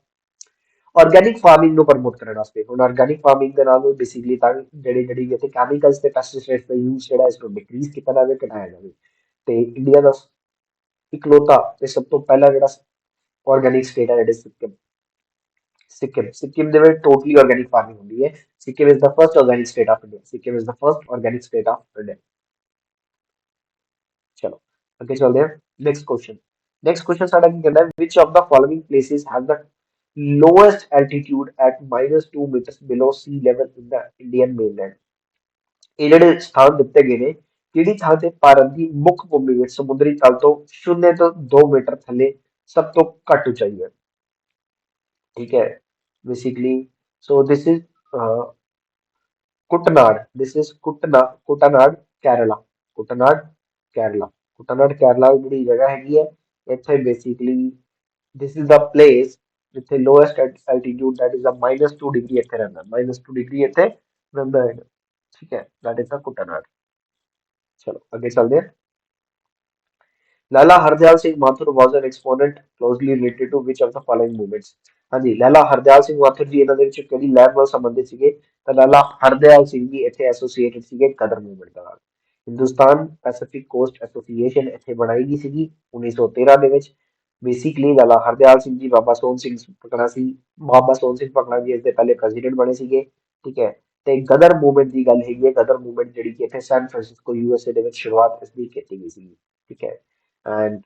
ਆਰਗੈਨਿਕ ਫਾਰਮਿੰਗ ਨੂੰ ਪ੍ਰਮੋਟ ਕਰਨ ਵਾਸਤੇ। ਹੁਣ ਆਰਗੈਨਿਕ ਫਾਰਮਿੰਗ ਦੇ ਨਾਲ ਬੇਸਿਕਲੀ ਤਾਂ ਜਿਹੜੀ ਇੱਥੇ ਕੈਮੀਕਲਸ ਤੇ ਪੈਸਟੀਸਾਈਡਸ ਦਾ ਯੂਜ਼ ਜਿਹੜਾ ਇਸ ਨੂੰ ਡਿਕਰੀਜ਼ ਕੀਤਾ ਜਾਵੇ, ਘਟਾਇਆ ਜਾਵੇ। ਤੇ ਇੰਡੀਆ ਦਾ ਇਕਲੌਤਾ ਤੇ ਸਭ ਤੋਂ ਪਹਿਲਾ ਜਿਹੜਾ ਆਰਗੈਨਿਕ ਸਟੇਟ ਹੈ, ਜਿਹੜਾ ਸਿੱਕਮ। ਸਿੱਕਮ ਦੇ ਵਿੱਚ ਟੋਟਲੀ ਆਰਗੈਨਿਕ ਫਾਰਮਿੰਗ ਹੁੰਦੀ ਹੈ। Sikkim is the first organic state of India. Sikkim is the first organic state of India. ਚਲੋ ਅੱਗੇ ਚੱਲਦੇ ਹਾਂ, ਨੈਕਸਟ ਕੁਐਸਚਨ। ਨੈਕਸਟ ਕੁਐਸਚਨ ਸਾਡਾ ਕੀ ਕਹਿੰਦਾ, ਵਿਚ of the following places have the lowest altitude at -2 meters below sea level in the Indian mainland? ਇਹ ਜਿਹੜੇ ਸਥਾਨ ਦਿੱਤੇ ਗਏ ਨੇ, ਕਿਹੜੀ ਥਾਂ ਤੇ ਭਾਰਤ ਦੀ ਮੁੱਖ ਭੂਮੀ ਵਿੱਚ ਸਮੁੰਦਰੀ ਤਲ ਤੋਂ 0 ਤੋਂ 2 ਮੀਟਰ ਥੱਲੇ ਸਭ ਤੋਂ ਘੱਟ ਉਚਾਈ ਹੈ? ਠੀਕ ਹੈ, basically so this is Kuttanad. This is Kuttanad Kerala. Kuttanad Kerala. Kuttanad Kerala ਜਿਹੜੀ ਜਗ੍ਹਾ ਹੈਗੀ ਹੈ, ਇੱਥੇ basically this is the place ਜਿੱਥੇ lowest altitude that is a -2 degree ਇੱਥੇ ਰਹਿੰਦਾ, -2 ਡਿਗਰੀ ਇੱਥੇ ਰਹਿੰਦਾ ਹੈ। ਠੀਕ ਹੈ, that is the ਕੁਟਨਾਡ। ਚਲੋ ਅੱਗੇ ਚੱਲਦੇ ਹਾਂ। ਲਾਲਾ Hardial Singh Mathur was an exponent closely related to which of the following movements? ਹਾਂਜੀ, ਲਾਲਾ ਹਰਦਿਆਲ ਸਿੰਘ ਮਾਥੁਰ ਜੀ ਇਹਨਾਂ ਦੇ ਵਿੱਚ ਕਿਹੜੀ ਲਹਿਰ ਨਾਲ ਸੰਬੰਧਿਤ ਸੀਗੇ? ਤਾਂ ਲਾਲਾ ਹਰਦਿਆਲ ਸਿੰਘ ਜੀ ਇੱਥੇ ਐਸੋਸੀਏਟਡ ਸੀਗੇ ਗਦਰ ਮੂਵਮੈਂਟ ਦੇ ਨਾਲ। ਹਿੰਦੁਸਤਾਨ ਪੈਸੀਫਿਕ ਕੋਸਟ ਐਸੋਸੀਏਸ਼ਨ ਇੱਥੇ ਬਣਾਈ ਗਈ ਸੀਗੀ 1913 ਦੇ ਵਿੱਚ। ਬੇਸਿਕਲੀ ਲਾਲਾ ਹਰਦਿਆਲ ਸਿੰਘ ਜੀ ਬਾਬਾ ਸੋਹਣ ਸਿੰਘ ਪਕਣਾ ਸੀ, ਬਾਬਾ ਸੋਹਣ ਸਿੰਘ ਪਕਣਾ ਜੀ ਇਸ ਦੇ ਪਹਿਲੇ ਪ੍ਰੈਜ਼ੀਡੈਂਟ ਬਣੇ ਸੀਗੇ। ਠੀਕ ਹੈ, ਤੇ ਗਦਰ ਮੂਵਮੈਂਟ ਦੀ ਗੱਲ ਹੈਗੀ ਹੈ। ਗਦਰ ਮੂਵਮੈਂਟ ਜਿਹੜੀ ਕਿ ਇੱਥੇ ਸੈਨ ਫਰਾਂਸਿਸਕੋ ਯੂਐਸਏ ਦੇ ਵਿੱਚ ਸ਼ੁਰੂਆਤ ਇਸ ਦੀ ਕੀਤੀ ਗਈ ਸੀ। ਠੀਕ ਹੈ, ਐਂਡ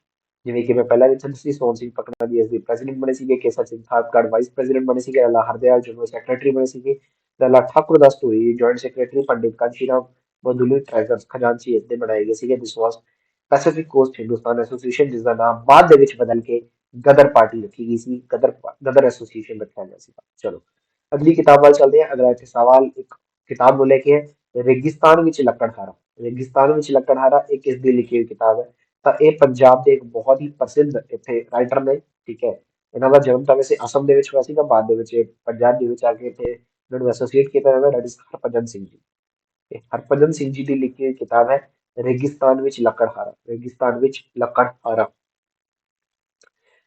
ਜਿਵੇਂ ਕਿ ਮੈਂ ਪਹਿਲਾਂ ਵੀ ਦੱਸਿਆ ਸੀ, ਸੋਹਣ ਸਿੰਘ ਪਕਣਾ ਜੀ ਇਸ ਦੇ ਪ੍ਰੈਜ਼ੀਡੈਂਟ ਬਣੇ ਸੀਗੇ, ਕੇਸਰ ਸਿੰਘ ਥਾਪਗੜ ਵਾਈਸ ਪ੍ਰੈਜ਼ੀਡੈਂਟ ਬਣੇ ਸੀਗੇ, ਲਾਲਾ ਹਰਦਿਆਲ ਜਨਰਲ ਸੈਕਟਰੀ ਬਣੇ ਸੀਗੇ, ਲਾਲਾ ਠਾਕੁਰ ਦਾਸ ਧੂਰੀ ਜੁਆਇੰਟ ਸੈਕਟਰੀ, ਪੰਡਿਤ ਕਾਂਸ਼ੀਰਾਮ ਮਧੂਲੀ ਟ੍ਰੈਜਰਸ ਖਜ਼ਾਨਚੀ ਇਸ ਦੇ ਬਣਾਏ ਗਏ ਸੀਗੇ। ਦਿਸ ਵਾਸ ਪੈਸੀਫਿਕ ਕੋਸਟ ਹਿੰਦੁਸਤਾਨ ਐਸੋਸੀਏਸ਼ਨ, ਜਿਸ ਦਾ ਨਾਮ ਬਾਅਦ ਦੇ ਵਿੱਚ ਬਦਲ ਕੇ ਗਦਰ ਪਾਰਟੀ ਰੱਖੀ ਗਈ ਸੀ, ਗਦਰ ਐਸੋਸੀਏਸ਼ਨ ਰੱਖਿਆ ਗਿਆ ਸੀਗਾ। ਚਲੋ ਅਗਲੀ ਕਿਤਾਬ ਵੱਲ ਚੱਲਦੇ ਹਾਂ। ਅਗਲਾ ਇੱਥੇ ਸਵਾਲ ਇੱਕ ਕਿਤਾਬ ਨੂੰ ਲੈ ਕੇ ਹੈ, ਰੇਗਿਸਤਾਨ ਵਿੱਚ ਲੱਕੜਹਾਰਾ। ਰੇਗਿਸਤਾਨ ਵਿੱਚ ਲੱਕੜਹਾਰਾ ਇਹ ਕਿਸ ਦੀ ਲਿਖੀ ਹੋਈ ਕਿਤਾਬ ਹੈ? ਤਾਂ ਇਹ ਪੰਜਾਬ ਦੇ ਇੱਕ ਬਹੁਤ ਹੀ ਪ੍ਰਸਿੱਧ ਇੱਥੇ ਰਾਈਟਰ ਨੇ। ਠੀਕ ਹੈ, ਇਹਨਾਂ ਦਾ ਜਨਮ ਤਾਂ ਵੈਸੇ ਅਸਮ ਦੇ ਵਿੱਚ ਹੋਇਆ ਸੀਗਾ, ਬਾਅਦ ਦੇ ਵਿੱਚ ਇਹ ਪੰਜਾਬ ਦੇ ਵਿੱਚ ਆ ਕੇ ਇੱਥੇ ਇਹਨਾਂ ਨੂੰ ਐਸੋਸੀਏਟ ਕੀਤਾ ਜਾਂਦਾ, that is ਹਰਭਜਨ ਸਿੰਘ ਜੀ। ਇਹ ਹਰਭਜਨ ਸਿੰਘ ਜੀ ਦੀ ਲਿਖੀ ਹੋਈ ਕਿਤਾਬ ਹੈ ਰੇਗਿਸਤਾਨ ਵਿੱਚ ਲੱਕੜਹਾਰਾ। ਰੇਗਿਸਤਾਨ ਵਿੱਚ ਲੱਕੜਹਾਰਾ।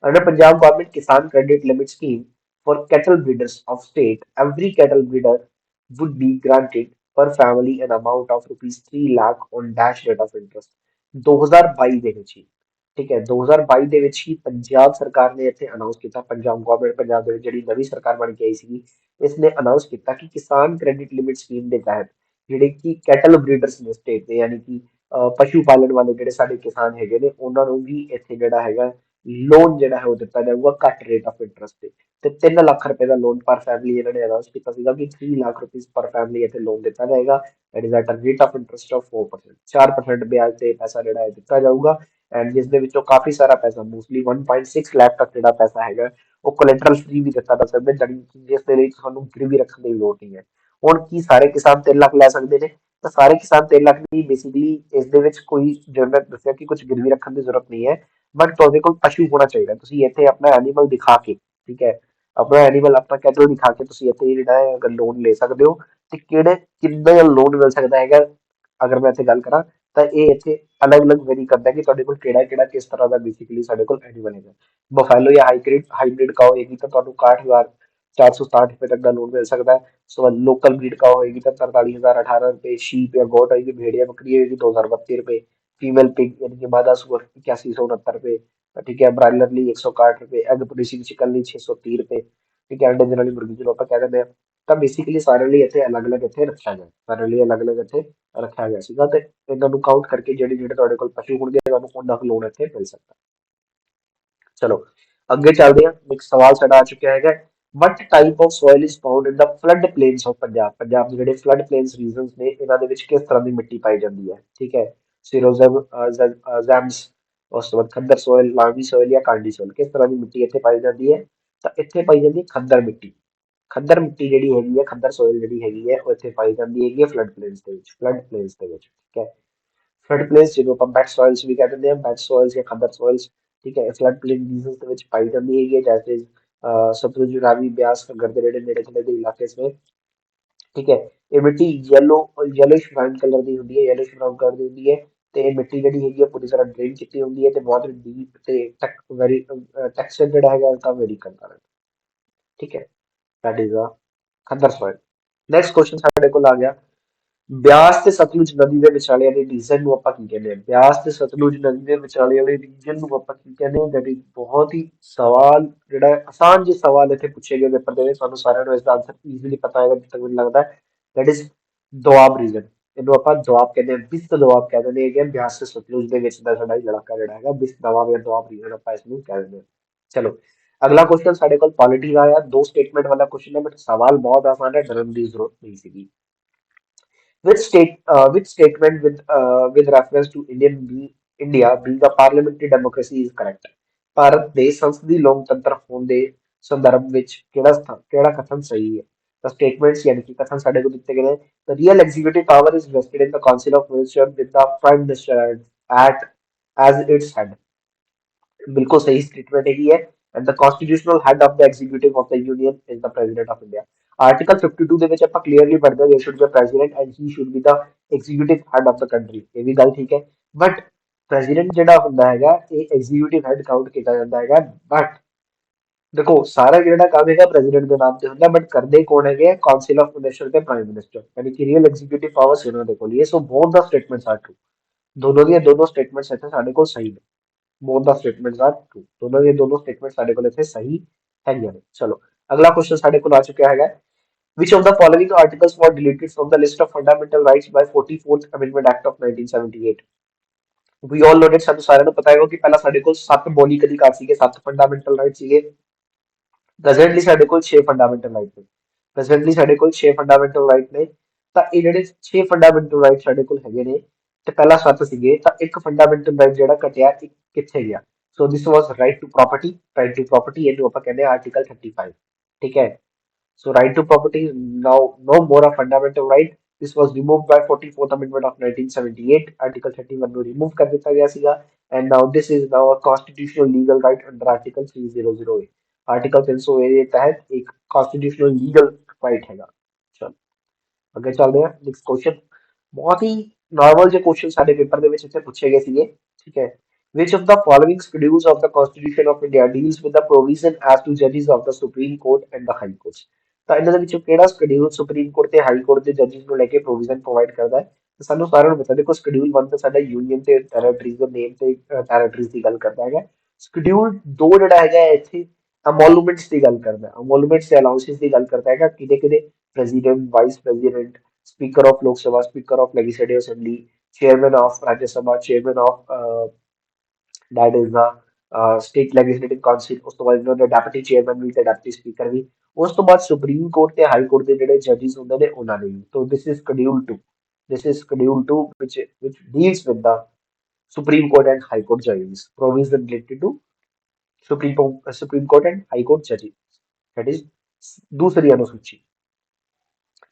Under Punjab government Kisan Credit Limit Scheme for cattle breeders of state, every cattle breeder would be granted per family an amount of rupees 3 lakh on dash rate of interest। 2022 ਦੇ ਵਿੱਚ ਹੀ, ਠੀਕ ਹੈ, 2022 ਦੇ ਵਿੱਚ ਹੀ ਪੰਜਾਬ ਸਰਕਾਰ ਨੇ ਇੱਥੇ ਅਨਾਉਂਸ ਕੀਤਾ, ਪੰਜਾਬ ਗਵਰਨਮੈਂਟ ਪੰਜਾਬ ਦੇ ਵਿੱਚ ਜਿਹੜੀ ਨਵੀਂ ਸਰਕਾਰ ਬਣ ਕੇ ਆਈ ਸੀਗੀ, ਇਸ ਨੇ ਅਨਾਉਂਸ ਕੀਤਾ ਕਿ ਕਿਸਾਨ ਕ੍ਰੈਡਿਟ ਲਿਮਿਟ ਸਕੀਮ ਦੇ ਤਹਿਤ ਜਿਹੜੇ ਕਿ ਕੈਟਲ ਬਰੀਡਰਸ ਨੇ ਸਟੇਟ ਦੇ, ਯਾਨੀ ਕਿ ਪਸ਼ੂ ਪਾਲਣ ਵਾਲੇ ਜਿਹੜੇ ਸਾਡੇ ਕਿਸਾਨ ਹੈਗੇ ਨੇ, ਉਹਨਾਂ ਨੂੰ ਵੀ ਇੱਥੇ ਜਿਹੜਾ ਹੈਗਾ ਲੋਨ ਜਿਹੜਾ ਹੈ ਉਹ ਦਿੱਤਾ ਜਾਊਗਾ ਘੱਟ ਰੇਟ ਆਫ ਇੰਟਰਸਟ ਤੇ 3 ਲੱਖ ਰੁਪਏ ਦਾ ਲੋਨ ਪਰ ਫੈਮਿਲੀ ਇਹਨਾਂ ਨੇ ਅਨਾਉਂਸ ਕੀਤਾ ਸੀਗਾ ਕਿ 3 ਲੱਖ ਰੁਪਏ ਪਰ ਫੈਮਿਲੀ ਇੱਥੇ ਲੋਨ ਦਿੱਤਾ ਜਾਏਗਾ। That is at rate of interest of 4%, 4% ਵਿਆਜ ਤੇ ਪੈਸਾ ਜਿਹੜਾ ਹੈ ਦਿੱਤਾ ਜਾਊਗਾ। ਐਂਡ ਜਿਸ ਦੇ ਵਿੱਚੋਂ ਕਾਫੀ ਸਾਰਾ ਪੈਸਾ, ਮੋਸਟਲੀ 1.6 ਲੱਖ ਤੱਕ ਜਿਹੜਾ ਪੈਸਾ ਹੈਗਾ ਉਹ ਕੋਲੈਟਰਲ ਫ੍ਰੀ ਵੀ ਦਿੱਤਾ ਜਾ ਸਕਦਾ, ਜਿਸ ਦੇ ਲਈ ਤੁਹਾਨੂੰ ਗਿਰਵੀ ਰੱਖਣ ਦੀ ਲੋੜ ਨਹੀਂ ਹੈ। ਹੁਣ ਕੀ ਸਾਰੇ ਕਿਸਾਨ 3 ਲੱਖ ਲੈ ਸਕਦੇ ਨੇ? ਤਾਂ ਸਾਰੇ ਕਿਸਾਨ 3 ਲੱਖ ਦੀ ਬੇਸਿਕਲੀ ਇਸ ਦੇ ਵਿੱਚ ਕੋਈ, ਜਿਵੇਂ ਮੈਂ ਦੱਸਿਆ ਕਿ ਕੁਝ ਗਿਰਵੀ ਰੱਖਣ ਦੀ ਜ਼ਰੂਰਤ ਨਹੀਂ ਹੈ, ਬਟ ਤੁਹਾਡੇ ਕੋਲ ਪਸ਼ੂ ਹੋਣਾ ਚਾਹੀਦਾ। ਤੁਸੀਂ ਇੱਥੇ ਆਪਣਾ ਐਨੀਮਲ ਦਿਖਾ ਕੇ, ਠੀਕ ਹੈ, ਆਪਣਾ ਐਨੀਮਲ ਆਪਣਾ ਕੈਟਲ ਦਿਖਾ ਕੇ ਤੁਸੀਂ ਇੱਥੇ ਜਿਹੜਾ ਹੈ ਅਗਰ ਲੋਨ ਲੈ ਸਕਦੇ ਹੋ। ਤੇ ਕਿਹੜੇ ਕਿੰਨੇ ਲੋਨ ਮਿਲ ਸਕਦਾ ਹੈਗਾ, ਅਗਰ ਮੈਂ ਇੱਥੇ ਗੱਲ ਕਰਾਂ ਤਾਂ ਇਹ ਇੱਥੇ ਅਲੱਗ-ਅਲੱਗ ਵੇਰੀ ਕਰਦਾ ਕਿ ਤੁਹਾਡੇ ਕੋਲ ਕਿਹੜਾ ਕਿਸ ਤਰ੍ਹਾਂ ਦਾ ਬੇਸਿਕਲੀ ਸਾਡੇ ਕੋਲ ਐਨੀਮਲ ਹੈਗਾ। ਬਫੈਲੋ ਜਾਂ ਹਾਈਬ੍ਰਿਡ ਕਾਓ ਹੈਗੀ ਤਾਂ ਤੁਹਾਨੂੰ 61,467 ਰੁਪਏ ਤੱਕ ਦਾ ਲੋਨ ਮਿਲ ਸਕਦਾ ਹੈ। ਸੋ ਲੋਕਲ ਬਰੀਡ ਕਾਓ ਹੋਏਗੀ ਤਾਂ 43,018 ਰੁਪਏ। ਸ਼ੀਪ ਜਾਂ ਗੋਟ ਹੋਏਗੀ, ਭੇੜੀਆ ਬੱਕਰੀ ਹੋਏਗੀ 2,032 ਰੁਪਏ। ਫੀमेल पिग यानी कि मादा सुअर 8169 रुपए। ठीक है, ब्रायलर ਲਈ 161 ਰੁਪਏ, ਐਗ ਪ੍ਰੋਡਿਊਸਿੰਗ ਚਿਕਨ ਲਈ 630 ਰੁਪਏ। ਠੀਕ ਹੈ, ਅੰਡੇ ਦੇਣ ਵਾਲੀ ਮੁਰਗੀ ਜਿਹਨੂੰ ਆਪਾਂ ਕਹਿ ਦਿੰਦੇ ਹਾਂ ਤਾਂ ਬੇਸਿਕਲੀ ਸਾਰੇ ਲਈ ਇੱਥੇ ਅਲੱਗ-ਅਲੱਗ ਇੱਥੇ ਰੱਖਿਆ ਗਿਆ, ਸਾਰੇ ਲਈ ਅਲੱਗ-ਅਲੱਗ ਇੱਥੇ ਰੱਖਿਆ ਗਿਆ ਸੀਗਾ ਤੇ ਇਹਨਾਂ ਨੂੰ ਕਾਊਂਟ ਕਰਕੇ ਜਿਹੜੇ ਜਿਹੜੇ ਤੁਹਾਡੇ ਕੋਲ ਪਸ਼ੂ ਹੋਣਗੇ ਤੁਹਾਨੂੰ ਉਹਨਾਂ ਕੁ ਲੋਨ ਇੱਥੇ ਮਿਲ ਸਕਦਾ। ਚਲੋ ਅੱਗੇ ਚੱਲਦੇ ਹਾਂ, ਇੱਕ ਸਵਾਲ ਸਾਡਾ ਆ ਚੁੱਕਿਆ ਹੈਗਾ, what type of soil is found in the flood plains of Punjab. Punjab ਦੇ ਜਿਹੜੇ ਫਲੱਡ ਪਲੇਨਸ ਰੀਜਨਸ ਨੇ ਇਹਨਾਂ ਦੇ ਵਿੱਚ ਕਿਸ ਤਰ੍ਹਾਂ ਦੀ ਮਿੱਟੀ ਪਾਈ ਜਾਂਦੀ ਹੈ, ਠੀਕ ਹੈ। ਸਿਰੋਜ਼ਮ ਜ਼ੈਮਸ, ਉਸ ਤੋਂ ਬਾਅਦ ਖੱਦਰ ਸੋਇਲ, ਲਾਵੀ ਸੋਇਲ ਜਾਂ ਕਾਂਡੀ ਸੋਇਲ, ਕਿਸ ਤਰ੍ਹਾਂ ਦੀ ਮਿੱਟੀ ਇੱਥੇ ਪਾਈ ਜਾਂਦੀ ਹੈ। ਤਾਂ ਇੱਥੇ ਪਾਈ ਜਾਂਦੀ ਹੈ ਖੱਦਰ ਮਿੱਟੀ। ਖੱਦਰ ਮਿੱਟੀ ਜਿਹੜੀ ਹੈਗੀ ਹੈ, ਖੱਦਰ ਸੋਇਲ ਜਿਹੜੀ ਹੈਗੀ ਹੈ ਉਹ ਇੱਥੇ ਪਾਈ ਜਾਂਦੀ ਹੈਗੀ ਹੈ ਫਲੱਡ ਪਲੇਨਸ ਦੇ ਵਿੱਚ, ਫਲੱਡ ਪਲੇਨਸ ਦੇ ਵਿੱਚ, ਠੀਕ ਹੈ। ਫਲੱਡ ਪਲੇਨਸ ਜਿਹਨੂੰ ਆਪਾਂ ਬੈਡ ਸੋਇਲਸ ਵੀ ਕਹਿ ਦਿੰਦੇ ਹਾਂ, ਬੈਡ ਸੋਇਲਸ ਜਾਂ ਖੱਦਰ ਸੋਇਲਸ, ਠੀਕ ਹੈ, ਫਲੱਡ ਪਲੇਨ ਰੀਜਨਸ ਦੇ ਵਿੱਚ ਪਾਈ ਜਾਂਦੀ ਹੈਗੀ ਹੈ, ਜੈਸੇ ਸਤਲੁਜ, ਰਾਵੀ, ਬਿਆਸ, ਘੱਗਰ ਦੇ ਜਿਹੜੇ ਨੇੜੇ ਤੇੜੇ ਦੇ ਇਲਾਕੇ ਨੇ, ਠੀਕ ਹੈ। ਇਹ ਮਿੱਟੀ ਯੈਲੋਇਸ਼ ਬਰਾਊਨ ਕਲਰ ਦੀ ਹੁੰਦੀ ਹੈ, ਯੈਲੋਇਸ਼ ਬਰਾਊਨ ਕਲਰ ਦੀ ਹੁੰਦੀ ਹੈ। ਤੇ ਇਹ ਮਿੱਟੀ ਜਿਹੜੀ ਹੈਗੀ ਹੈ ਪੂਰੀ ਤਰ੍ਹਾਂ ਡਰੇਨ ਕੀਤੀ ਹੁੰਦੀ ਹੈ ਤੇ ਬਹੁਤ ਡੀਪ ਤੇ ਵੈਰੀ ਟੈਕਸਚਰ ਜਿਹੜਾ ਹੈਗਾ ਇਸਦਾ ਵੈਰੀ ਕਰਦਾ ਹੈ, ਠੀਕ ਹੈ। ਦੈਟ ਇਜ਼ ਅ ਖੱਦਰ ਸੋਇਲ। ਨੈਕਸਟ ਕੁਐਸਚਨ ਸਾਡੇ ਕੋਲ ਆ ਗਿਆ, ਬਿਆਸ ਤੇ ਸਤਲੁਜ ਨਦੀ ਦੇ ਵਿਚਾਲੇ ਵਾਲੇ ਰੀਜਨ ਨੂੰ ਆਪਾਂ ਕੀ ਕਹਿੰਦੇ ਹਾਂ। ਬਿਆਸ ਤੇ ਸਤਲੁਜ ਨਦੀ ਦੇ ਵਿਚਾਲੇ ਵਾਲੇ ਰੀਜਨ ਨੂੰ ਆਪਾਂ ਕੀ ਕਹਿੰਦੇ ਹਾਂ। ਦੈਟ ਇਜ਼ ਬਹੁਤ ਹੀ ਸਵਾਲ ਜਿਹੜਾ ਹੈ, ਆਸਾਨ ਜਿਹੇ ਸਵਾਲ ਇੱਥੇ ਪੁੱਛੇ ਗਏ ਪੇਪਰ ਦੇ ਵਿੱਚ, ਤੁਹਾਨੂੰ ਸਾਰਿਆਂ ਨੂੰ ਇਸਦਾ ਆਂਸਰ ਈਜ਼ੀਲੀ ਪਤਾ ਹੋਏਗਾ ਜਿੱਥੇ ਤੱਕ ਮੈਨੂੰ ਲੱਗਦਾ ਹੈ। That is Doab region. ਇਹਨੂੰ ਆਪਾਂ ਦੁਆਬ ਕਹਿੰਦੇ ਹਾਂ, ਬਿਸਤ ਦੁਆਬ ਕਹਿ ਦਿੰਦੇ ਹੈਗੇ ਹਾਂ। ਬਿਆਸ ਤੇ ਸਤਲੁਜ ਦੇ ਵਿੱਚ ਦਾ ਸਾਡਾ ਇਲਾਕਾ ਜਿਹੜਾ ਹੈਗਾ ਬਿਸਤ ਦੁਆਬ ਜਾਂ ਦੁਆਬ ਰੀਜਨ ਆਪਾਂ ਇਸਨੂੰ ਕਹਿ ਦਿੰਦੇ ਹਾਂ। ਚਲੋ ਅਗਲਾ ਕੁਐਸਚਨ ਸਾਡੇ ਕੋਲ ਪੋਲਿਟੀ ਦਾ ਆਇਆ, ਦੋ ਸਟੇਟਮੈਂਟ ਵਾਲਾ ਕੁਐਸਚਨ ਹੈ, ਬਟ ਸਵਾਲ ਬਹੁਤ ਆਸਾਨ ਹੈ, ਡਰਨ ਦੀ ਜ਼ਰੂਰਤ ਨਹੀਂ ਸੀਗੀ। Which statement with reference to India being a parliamentary democracy is correct? Bharat ਦੇ ਸੰਸਦੀ ਲੋਕਤੰਤਰ ਹੋਣ ਦੇ ਸੰਦਰਭ ਵਿੱਚ ਕਿਹੜਾ ਕਥਨ ਸਹੀ ਹੈ। ਤਾਂ ਸਟੇਟਮੈਂਟਸ ਯਾਨੀ ਕਿ ਕਥਨ ਸਾਡੇ ਕੋਲ ਦਿੱਤੇ ਗਏ ਨੇ। The real executive power is vested in the Council of Ministers with the Prime Minister at as its head। बिल्कुल सही स्टेटमेंट है ये। And the constitutional head of the executive of the union is the president of India. Article 52 ਦੇ ਵਿੱਚ ਆਪਾਂ clearly ਪੜ੍ਹਦੇ ਹਾਂ there should be a president and he should be the executive head of the country। ਇਹ ਵੀ ਗੱਲ ਠੀਕ ਹੈ, but president ਜਿਹੜਾ ਹੁੰਦਾ ਹੈਗਾ ਇਹ ਐਗਜ਼ੀਕਿਊਟਿਵ ਹੈਡ ਕਾਊਂਟ ਕੀਤਾ ਜਾਂਦਾ ਹੈਗਾ। ਬਟ ਦੇਖੋ ਸਾਰਾ ਜਿਹੜਾ ਕੰਮ ਹੈਗਾ ਪ੍ਰੈਜ਼ੀਡੈਂਟ ਦੇ ਨਾਮ ਤੇ ਹੁੰਦਾ, ਬਟ ਕਰਦੇ ਕੌਣ ਹੈਗੇ, ਕਾਉਂਸਿਲ ਆਫ ਮਿਨਿਸਟਰ ਤੇ ਪ੍ਰਾਈਮ ਮਿਨਿਸਟਰ, ਯਾਨੀ ਕਿ ਰੀਅਲ ਐਗਜ਼ੀਕਿਊਟਿਵ ਪਾਵਰਸ ਇਹਨਾਂ ਦੇ ਕੋਲ ਹੀ ਹੈ। ਸੋ ਬੋਥ ਦਾ ਸਟੇਟਮੈਂਟਸ ਆਰ ਟਰੂ। ਦੋਨੋਂ ਦੀਆਂ ਦੋਨੋਂ ਸਟੇਟਮੈਂਟਸ ਇੱਥੇ ਸਾਡੇ ਕੋਲ ਸਹੀ ਨੇ। both the statements are true। दोनों ये दोनों statements ਸਾਡੇ ਕੋਲ ਇੱਥੇ ਸਹੀ ਹੈਗੀਆਂ ਨੇ। ਚਲੋ ਅਗਲਾ ਕੁਐਸਚਨ ਸਾਡੇ ਕੋਲ ਆ ਚੁੱਕਿਆ ਹੈਗਾ, which of the following articles were deleted from the list of fundamental rights by 44th Amendment Act of 1978। we all know that ਸਾਨੂੰ ਸਾਰਿਆਂ ਨੂੰ ਪਤਾ ਹੈਗਾ ਕਿ ਪਹਿਲਾਂ ਸਾਡੇ ਕੋਲ 7 ਮੌਲਿਕ ਅਧਿਕਾਰ ਸੀਗੇ, 7 ਫੰਡਾਮੈਂਟਲ ਰਾਈਟ ਸੀਗੇ। ਪ੍ਰੈਜ਼ੈਂਟਲੀ ਸਾਡੇ ਕੋਲ 6 ਫੰਡਾਮੈਂਟਲ ਰਾਈਟ ਨੇ। ਪ੍ਰੈਜ਼ੈਂਟਲੀ ਸਾਡੇ ਕੋਲ 6 ਫੰਡਾਮੈਂਟਲ ਰਾਈਟ ਨੇ। ਤਾਂ ਇਹ ਜਿਹੜੇ 6 ਫੰਡਾਮੈਂਟਲ ਰਾਈਟ ਸਾਡੇ ਕੋਲ ਹੈਗੇ ਨੇ ਤੇ ਪਹਿਲਾਂ 7 ਸੀਗੇ, ਤਾਂ ਇੱਕ ਫੰਡਾਮੈਂਟਲ ਰਾਈਟ ਜਿਹੜਾ ਘਟਿਆ ਕਿੱਥੇ ਗਿਆ। So this was right to property. Right to property ਇਹਨੂੰ ਆਪਾਂ ਕਹਿੰਦੇ ਆ ਆਰਟੀਕਲ 35, ਠੀਕ ਹੈ। So right to property is now no more a fundamental right। This was removed by 44th Amendment of 1978। Article 31 ਨੂੰ remove ਕਰ ਦਿੱਤਾ ਗਿਆ ਸੀਗਾ। And now this is now a constitutional legal right under Article 300A। Article 300A ਦੇ ਤਹਿਤ ਇੱਕ constitutional legal right ਹੈਗਾ। ਚਲੋ ਅੱਗੇ ਚੱਲਦੇ ਹਾਂ ਨੈਕਸਟ ਕੁਐਸਚਨ। ਬਹੁਤ ਹੀ ਨਾਰਮਲ ਜਿਹੇ ਕੁਐਸਚਨ ਸਾਡੇ ਪੇਪਰ ਦੇ ਵਿੱਚ ਇੱਥੇ ਪੁੱਛੇ ਗਏ ਸੀਗੇ, ਠੀਕ ਹੈ। Which of the following schedules of the Constitution of India deals with the provision as to judges of the Supreme Court and the High Courts। ਤਾਂ ਇਹਨਾਂ ਦੇ ਵਿੱਚੋਂ ਕਿਹੜਾ ਸ਼ਡਿਊਲ ਸੁਪਰੀਮ ਕੋਰਟ ਤੇ ਹਾਈ ਕੋਰਟ ਦੇ ਜੱਜਿਸ ਨੂੰ ਲੈ ਕੇ ਪ੍ਰੋਵੀਜ਼ਨ ਪ੍ਰੋਵਾਈਡ ਕਰਦਾ ਹੈ। ਤੇ ਸਾਨੂੰ ਸਾਰਿਆਂ ਨੂੰ ਪਤਾ, ਦੇਖੋ ਸ਼ਡਿਊਲ 1 ਤਾਂ ਸਾਡਾ ਯੂਨੀਅਨ ਤੇ ਟੈਰੀਟਰੀਜ਼ ਦੇ ਨੇਮ ਤੇ ਟੈਰੀਟਰੀਜ਼ ਦੀ ਗੱਲ ਕਰਦਾ ਹੈਗਾ। ਸ਼ਡਿਊਲ 2 ਜਿਹੜਾ ਹੈਗਾ ਇੱਥੇ ਅਮੋਲੂਮੈਂਟਸ ਦੀ ਗੱਲ ਕਰਦਾ ਹੈ, ਅਮੋਲੂਮੈਂਟਸ ਤੇ ਅਲਾਉਂਸਸ ਦੀ ਗੱਲ ਕਰਦਾ ਹੈਗਾ। ਕਿਹਦੇ ਕਿਹਦੇ, president, vice president, speaker of Lok Sabha, speaker of legislative assembly, chairman of Rajya Sabha, chairman of that is the state legislative council। ਉਸ ਤੋਂ ਬਾਅਦ ਇਹਨਾਂ ਦੇ ਡੈਪਟੀ ਚੇਅਰਮੈਨ ਵੀ ਤੇ ਡੈਪਟੀ ਸਪੀਕਰ ਵੀ। ਉਸ ਤੋਂ ਬਾਅਦ ਸੁਪਰੀਮ ਕੋਰਟ ਤੇ ਹਾਈ ਕੋਰਟ ਦੇ ਜਿਹੜੇ ਜੱਜਿਸ ਹੁੰਦੇ ਨੇ ਉਹਨਾਂ ਦੇ ਵੀ। So this is schedule 2। This is schedule 2 which deals with the Supreme Court and High Court judges, provision related to Supreme Court and High Court judges। That is दूसरी अनुसूची।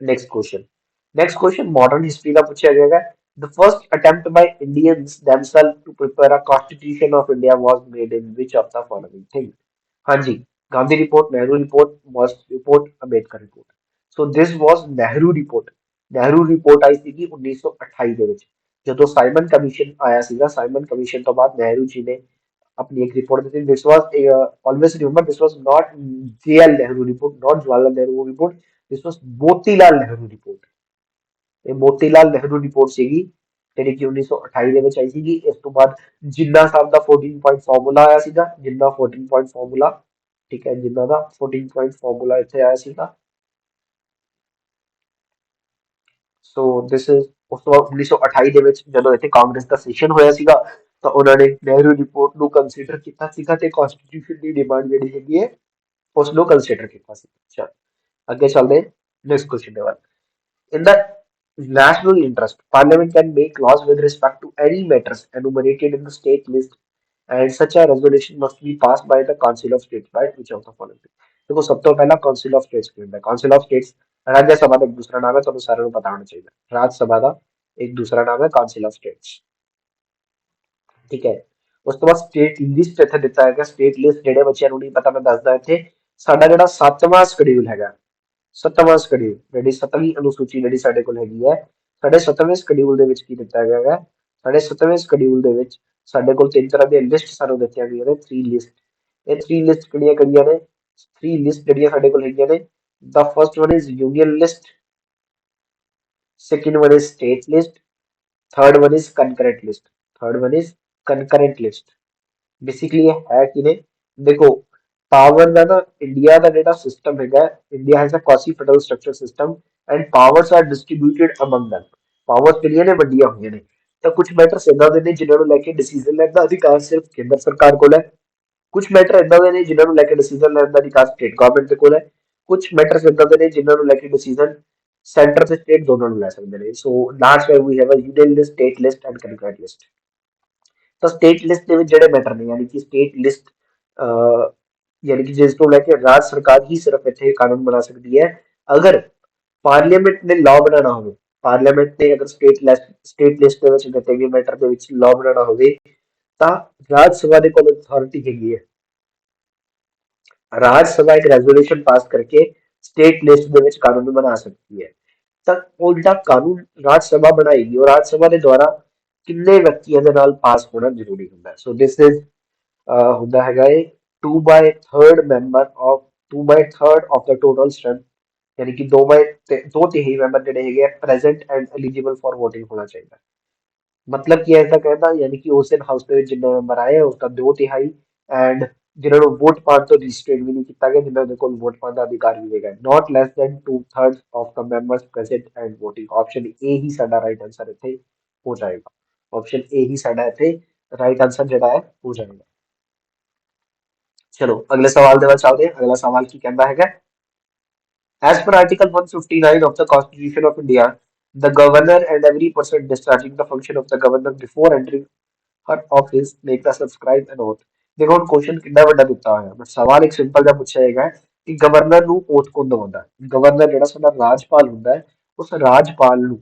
नेक्स्ट क्वेश्चन मॉडर्न हिस्ट्री का पूछा जाएगा। The first attempt by Indians themselves to prepare a constitution of India was made in which of the following thing। हाँ जी, Gandhi report, Nehru report, मस्त report, Ambedkar report. So this was Nehru report. Nehru report ਆਈ ਸੀਗੀ 1928 ਦੇ ਵਿੱਚ, ਜਦੋਂ ਸਾਈਮਨ ਕਮਿਸ਼ਨ ਆਇਆ ਸੀਗਾ। ਸਾਈਮਨ ਕਮਿਸ਼ਨ ਤੋਂ ਬਾਅਦ ਨਹਿਰੂ ਜੀ ਨੇ ਆਪਣੀ ਇੱਕ ਰਿਪੋਰਟ ਦਿੱਤੀ। ਦਿਸ ਵਾਸ ਆਲਵੇਸ ਰਿਮੈਂਬਰ ਦਿਸ ਵਾਸ ਨਾਟ ਜੇਐਲ ਨਹਿਰੂ ਰਿਪੋਰਟ, ਨਾਟ ਜਵਾਹਰ ਲਾਲ ਨਹਿਰੂ ਰਿਪੋर्ट, ਦਿਸ ਵਾਸ ਮੋਤੀਲਾਲ ਨਹਿਰੂ ਰਿਪੋर्ट। ਇਹ ਮੋਤੀਲਾਲ ਨਹਿਰੂ ਰਿਪੋर्ट ਸੀਗੀ ਜਿਹੜੀ ਕਿ 1928 ਦੇ ਵਿੱਚ ਆਈ ਸੀਗੀ। ਇਸ ਤੋਂ ਬਾਅਦ ਜਿੰਨਾ ਸਾਹਿਬ ਦਾ 14 ਪੁਆਇੰਟ ਫਾਰਮੂਲਾ ਆਇਆ ਸੀਗਾ, ਜਿੰਨਾ 14 ਪੁਆਇੰਟ ਫਾਰਮੂਲਾ, ਠੀਕ ਹੈ, ਜਿੰਨਾ ਦਾ 14 ਪੁਆਇੰਟ ਫਾਰਮੂਲਾ ਇੱਥੇ ਆਇਆ ਸੀਗਾ। ਸੋ ਦਿਸ ਇਜ਼ ਉਸ ਤੋਂ ਬਾਅਦ 1928 ਦੇ ਵਿੱਚ ਜਦੋਂ ਇੱਥੇ ਕਾਂਗਰਸ ਦਾ ਸੈਸ਼ਨ ਹੋਇਆ ਸੀਗਾ ਤਾਂ ਉਹਨਾਂ ਨੇ ਨਹਿਰੂ ਰਿਪੋਰਟ ਨੂੰ ਕੰਸੀਡਰ ਕੀਤਾ ਸੀਗਾ ਤੇ ਕਨਸਟੀਟਿਊਸ਼ਨ ਦੀ ਡਿਮਾਂਡ ਜਿਹੜੀ ਹੈਗੀ ਹੈ ਉਸ ਨੂੰ ਕੰਸੀਡਰ ਕੀਤਾ ਸੀ। ਚਲ ਅੱਗੇ ਚੱਲਦੇ ਨੈਕਸਟ ਕੁਐਸਚਨ ਦੇ ਵੱਲ। In the national interest, Parliament can make laws with respect to any matters enumerated in the state list, and such a resolution must be passed by the Council of States by which of the following? देखो सब तो पहला council of states की होता है। Council of states राज्य सभा का एक दूसरा नाम है, तो सारे को पता होना चाहिए। राज्यसभा का एक दूसरा नाम है काउंसिल ऑफ स्टेट्स। ठीक है। ਉਸ ਤੋਂ ਬਾਅਦ ਸਟੇਟ ਲਿਸਟ ਇੱਥੇ ਦਿੱਤਾ ਹੈਗਾ। ਸਟੇਟ ਲਿਸਟ ਜਿਹੜੇ ਬੱਚਿਆਂ ਨੂੰ ਨਹੀਂ ਪਤਾ ਮੈਂ ਦੱਸਦਾ ਇੱਥੇ। ਸਾਡਾ ਜਿਹੜਾ 7ਵਾਂ ਸ਼ਡਿਊਲ ਹੈਗਾ, 7ਵਾਂ ਸ਼ਡਿਊਲ ਜਿਹੜੀ 7ਵੀਂ ਅਨੁਸੂਚੀ ਜਿਹੜੀ ਸਾਡੇ ਕੋਲ ਹੈਗੀ ਹੈ, ਸਾਡੇ 7ਵੇਂ ਸ਼ਡਿਊਲ ਦੇ ਵਿੱਚ ਕੀ ਦਿੱਤਾ ਗਿਆ ਹੈ? ਸਾਡੇ 7ਵੇਂ ਸ਼ਡਿਊਲ ਦੇ ਵਿੱਚ ਸਾਡੇ ਕੋਲ ਤਿੰਨ ਤਰ੍ਹਾਂ ਦੇ ਲਿਸਟ ਸਾਨੂੰ ਦਿੱਤੀਆਂ ਗਈਆਂ ਨੇ, 3 ਲਿਸਟ। ਇਹ 3 ਲਿਸਟ ਕਿਹੜੀਆਂ ਕਿਹੜੀਆਂ ਨੇ? 3 ਲਿਸਟ ਜਿਹੜੀਆਂ ਸਾਡੇ ਕੋਲ ਹੈਗੀਆਂ ਨੇ, the first one is union list, second one is state list, third one is concurrent list, third one is concurrent list। Basically ਇਹ ਹੈ ਕਿ ਨੇ, ਦੇਖੋ ਪਾਵਰ ਦਾ ਨਾ ਇੰਡੀਆ ਦਾ ਜਿਹੜਾ ਸਿਸਟਮ ਹੈਗਾ, India has a quasi federal structure system and powers are distributed among them। Powers ਜਿਹੜੀਆਂ ਨੇ ਵੰਡੀਆਂ ਹੋਈਆਂ ਨੇ, ਤਾਂ ਕੁਝ ਮੈਟਰਸ ਇਦਾਂ ਦੇ ਨੇ ਜਿਨ੍ਹਾਂ ਨੂੰ ਲੈ ਕੇ ਡਿਸੀਜਨ ਲੈਣ ਦਾ ਅਧਿਕਾਰ ਸਿਰਫ ਕੇਂਦਰ ਸਰਕਾਰ ਕੋਲ ਹੈ। ਕੁਝ ਮੈਟਰ ਇਦਾਂ ਦੇ ਨੇ ਜਿਨ੍ਹਾਂ ਨੂੰ ਲੈ ਕੇ ਡਿਸੀਜਨ ਲੈਣ ਦਾ ਅਧਿਕਾਰ ਸਟੇਟ ਗਵਰਨਮੈਂਟ ਦੇ ਕੋਲ ਹੈ। ਕੁਝ ਮੈਟਰਸ ਇਦਾਂ ਦੇ ਨੇ ਜਿਨ੍ਹਾਂ ਨੂੰ ਲੈ ਕੇ ਡਿਸੀਜਨ ਸੈਂਟਰ ਤੇ ਸਟੇਟ ਦੋਨਾਂ ਨੂੰ ਲੈ ਸਕਦੇ ਨੇ। So lastly we have a union list, state list and concurrent list. ਤਾਂ ਸਟੇਟ ਲਿਸਟ ਦੇ ਵਿੱਚ ਜਿਹੜੇ ਮੈਟਰ ਨੇ, ਯਾਨੀ ਕਿ ਸਟੇਟ ਲਿਸਟ ਯਾਨੀ ਕਿ ਜਿਸ ਤੋਂ ਲੈ ਕੇ ਰਾਜ ਸਰਕਾਰ ਹੀ ਸਿਰਫ ਇੱਥੇ ਕਾਨੂੰਨ ਬਣਾ ਸਕਦੀ ਹੈ। ਅਗਰ ਪਾਰਲੀਮੈਂਟ ਨੇ ਲਾਅ ਬਣਾਉਣਾ ਹੋਵੇ, ਪਾਰਲੀਮੈਂਟ ਨੇ ਅਗਰ ਸਟੇਟ ਲਿਸਟ ਦੇ ਵਿੱਚ ਦਿੱਤੇ ਗਏ ਮੈਟਰ ਦੇ ਵਿੱਚ ਲਾਅ ਬਣਾਉਣਾ ਹੋਵੇ, ਤਾਂ ਰਾਜ ਸਭਾ ਦੇ ਕੋਲ ਅਥਾਰਟੀ ਹੈਗੀ ਹੈ। ਰਾਜ ਸਭਾ ਇੱਕ ਰੈਜ਼ੋਲੂਸ਼ਨ ਪਾਸ ਕਰਕੇ ਸਟੇਟ ਲਿਸਟ ਦੇ ਵਿੱਚ ਕਾਨੂੰਨ ਬਣਾ ਸਕਦੀ ਹੈ। ਤਾਂ ਉਹ ਜਿਹੜਾ ਕਾਨੂੰਨ ਰਾਜ ਸਭਾ ਬਣਾਏਗੀ, ਉਹ ਰਾਜ ਸਭਾ ਦੇ ਦੁਆਰਾ ਕਿੰਨੇ ਵਿਅਕਤੀਆਂ ਦੇ ਨਾਲ ਪਾਸ ਹੋਣਾ ਜ਼ਰੂਰੀ ਹੁੰਦਾ ਹੈ। ਸੋ ਦਿਸ ਇਜ਼ ਹੁੰਦਾ ਹੈਗਾ ਇਹ 2/3 member of 2/3 of the total strength, ਯਾਨੀ ਕਿ 2/2 ਮੈਂਬਰ ਜਿਹੜੇ ਹੈਗੇ ਆ present and eligible for voting ਹੋਣਾ ਚਾਹੀਦਾ। ਮਤਲਬ ਕੀ ਹੈ ਇਸਦਾ ਕਹਿੰਦਾ, ਯਾਨੀ ਕਿ ਉਸ ਦਿਨ ਹਾਊਸ ਦੇ ਵਿੱਚ ਜਿੰਨੇ ਮੈਂਬਰ ਆਏ ਉਸਦਾ 2/3 ਐਂਡ ਜਿਨ੍ਹਾਂ ਨੂੰ ਵੋਟ ਪਾਉਣ ਤੋਂ ਰਜਿਸਟਰੇਟ ਵੀ ਨਹੀਂ ਕੀਤਾ ਗਿਆ, ਜਿਨ੍ਹਾਂ ਦੇ ਕੋਲ ਵੋਟ ਪਾਉਣ ਦਾ ਅਧਿਕਾਰ ਵੀ ਹੈਗਾ, not less than 2/3 of the members present and voting. Option A ਹੀ ਸਾਡਾ ਰਾਈਟ ਆਂਸਰ ਇੱਥੇ ਹੋ ਜਾਏਗਾ। ਆਪਸ਼ਨ ਏ ਹੀ ਸਾਡਾ ਇੱਥੇ ਰਾਈਟ ਆਂਸਰ ਜਿਹੜਾ ਹੈ ਹੋ ਜਾਏਗਾ। ਚਲੋ ਅਗਲੇ ਸਵਾਲ ਦੇ ਵੱਲ ਚੱਲਦੇ ਹਾਂ। ਅਗਲਾ ਸਵਾਲ ਕੀ ਕਹਿੰਦਾ ਹੈਗਾ? As per Article 159 of the Constitution of India, the governor and every person discharging the function of the governor before entering her office make the subscribe an oath। देखो ਹੁਣ क्वेश्चन ਕਿੰਨਾ ਵੱਡਾ ਦਿੱਤਾ ਹੋਇਆ, ਬਟ ਸਵਾਲ ਇੱਕ ਸਿੰਪਲ ਜਿਹਾ ਪੁੱਛਿਆ ਹੈਗਾ ਕਿ ਗਵਰਨਰ ਨੂੰ ਓਥ ਕੌਣ ਦਵਾਉਂਦਾ ਹੈ? ਗਵਰਨਰ ਜਿਹੜਾ ਸਾਡਾ ਰਾਜਪਾਲ ਹੁੰਦਾ ਹੈ, ਉਸ ਰਾਜਪਾਲ ਨੂੰ,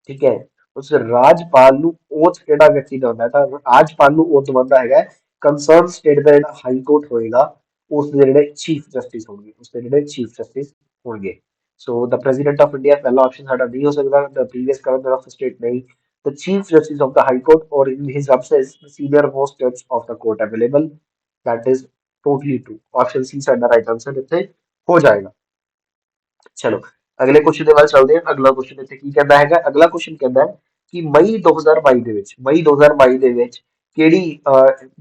ਠੀਕ ਹੈ, ਉਸ ਰਾਜਪਾਲ ਨੂੰ ਓਥ ਕਿਹੜਾ ਵਿਅਕਤੀ ਦਵਾਉਂਦਾ ਹੈ? ਤਾਂ ਰਾਜਪਾਲ ਨੂੰ ਓਥ ਦਵਾਉਂਦਾ ਹੈਗਾ ਕੰਸਰਨ ਸਟੇਟ ਦਾ ਜਿਹੜਾ ਹਾਈ ਕੋਰਟ ਹੋਏਗਾ, ਉਸ ਦੇ ਜਿਹੜੇ ਚੀਫ ਜਸਟਿਸ ਹੋਣਗੇ, ਉਸ ਦੇ ਜਿਹੜੇ ਚੀਫ ਜਸਟਿਸ ਹੋਣਗੇ। ਸੋ ਦ ਪ੍ਰੈਜ਼ੀਡੈਂਟ ਆਫ ਇੰਡੀਆ ਪਹਿਲਾ ਆਪਸ਼ਨ ਸਾਡਾ ਨਹੀਂ ਹੋ ਸਕਦਾ, ਦ ਪ੍ਰੀਵੀਅਸ ਗਵਰਨਰ ਆਫ ਸਟੇਟ ਨਹੀਂ, the Chief Justice of the High Court or in his absence the senior most judge of the court available। That is totally true। Option C ਸਾਡਾ right answer ਇੱਥੇ ਹੋ ਜਾਏਗਾ। ਚਲੋ ਅਗਲੇ question ਦੇ ਵੱਲ ਚੱਲਦੇ ਹਾਂ। ਅਗਲਾ ਕੁਐਸਚਨ ਇੱਥੇ ਕੀ ਕਹਿੰਦਾ ਹੈਗਾ? ਅਗਲਾ ਕੁਐਸਚਨ ਕਹਿੰਦਾ ਹੈ ਕਿ ਮਈ 2022 ਦੇ ਵਿੱਚ, ਮਈ 2022 ਦੇ ਵਿੱਚ ਕਿਹੜੀ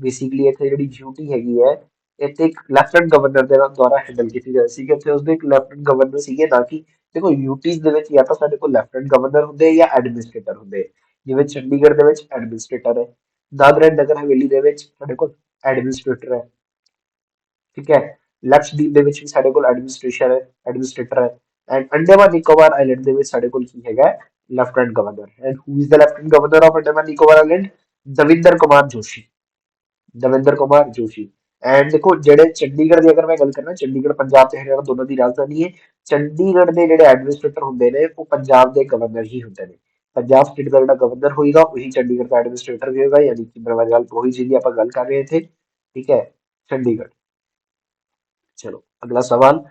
ਬੇਸਿਕਲੀ ਇੱਥੇ ਜਿਹੜੀ ਡਿਊਟੀ ਹੈਗੀ ਹੈ, ਇੱਥੇ ਇੱਕ ਲੈਫਟੀਨੈਂਟ ਗਵਰਨਰ ਦੇ ਦੁਆਰਾ ਹੈਂਡਲ ਕੀਤੀ ਜਾਂਦੀ ਸੀ। ਇੱਥੇ ਉਸਦੇ ਇੱਕ ਲੈਫਟੀਨੈਂਟ ਗਵਰਨਰ ਸੀਗੇ, ਨਾ ਕਿ ਦੇਖੋ ਯੂਟੀਜ਼ ਦੇ ਵਿੱਚ ਜਾਂ ਤਾਂ ਸਾਡੇ ਕੋਲ ਲੈਫਟੀਨੈਂਟ ਗਵਰਨਰ ਹੁੰਦੇ ਜਾਂ ਐਡਮਿਨਿਸਟ੍ਰੇਟਰ ਹੁੰਦੇ। ਜਿਵੇਂ ਚੰਡੀਗੜ੍ਹ ਦੇ ਵਿੱਚ ਐਡਮਿਨਿਸਟ੍ਰੇਟਰ ਹੈ, ਦਾਦਰਾ ਐਂਡ ਨਗਰ ਹਵੇਲੀ ਦੇ ਵਿੱਚ ਸਾਡੇ ਕੋਲ ਐਡਮਿਨਿਸਟ੍ਰੇਟਰ ਹੈ, ਠੀਕ ਹੈ। ਲਕਸ਼ਦੀਪ ਦੇ ਵਿੱਚ ਵੀ ਸਾਡੇ ਕੋਲ ਐਡਮਿਨਿਸਟ੍ਰੇਟਰ ਹੈ ਐਂਡ ਅੰਡੇਮਾਨ ਨਿਕੋਬਾਰ ਆਈਲੈਂਡ ਦੇ ਵਿੱਚ ਸਾਡੇ ਕੋਲ ਕੀ ਹੈਗਾ? Lieutenant governor. And who is the lieutenant governor of Andaman Nicobar island? Davinder Kumar Joshi. Davinder Kumar Joshi. And ਦੇਖੋ ਜਿਹੜੇ ਚੰਡੀਗੜ੍ਹ ਦੀ ਅਗਰ ਮੈਂ ਗੱਲ ਕਰਾਂ, ਚੰਡੀਗੜ੍ਹ ਪੰਜਾਬ ਤੇ ਹਰਿਆਣਾ ਦੋਨਾਂ ਦੀ ਰਾਜਧਾਨੀ ਹੈ। ਚੰਡੀਗੜ੍ਹ ਦੇ ਜਿਹੜੇ ਐਡਮਿਨਿਸਟ੍ਰੇਟਰ ਹੁੰਦੇ ਨੇ ਉਹ ਪੰਜਾਬ ਦੇ ਗਵਰਨਰ ਹੀ ਹੁੰਦੇ ਨੇ। ਪੰਜਾਬ ਸਟੇਟ ਦਾ ਜਿਹੜਾ ਗਵਰਨਰ ਹੋਏਗਾ ਉਹੀ ਚੰਡੀਗੜ੍ਹ ਦਾ ਐਡਮਿਨਿਸਟ੍ਰੇਟਰ ਵੀ ਹੋਏਗਾ, ਯਾਨੀ ਕਿ ਮੇਰੇ ਗੱਲ ਉਹੀ ਜਿਹਦੀ ਆਪਾਂ ਗੱਲ ਕਰ ਰਹੇ ਇੱਥੇ, ਠੀਕ ਹੈ, ਚੰਡੀਗੜ੍ਹ। ਚਲੋ ਅਗਲਾ ਸਵਾਲ।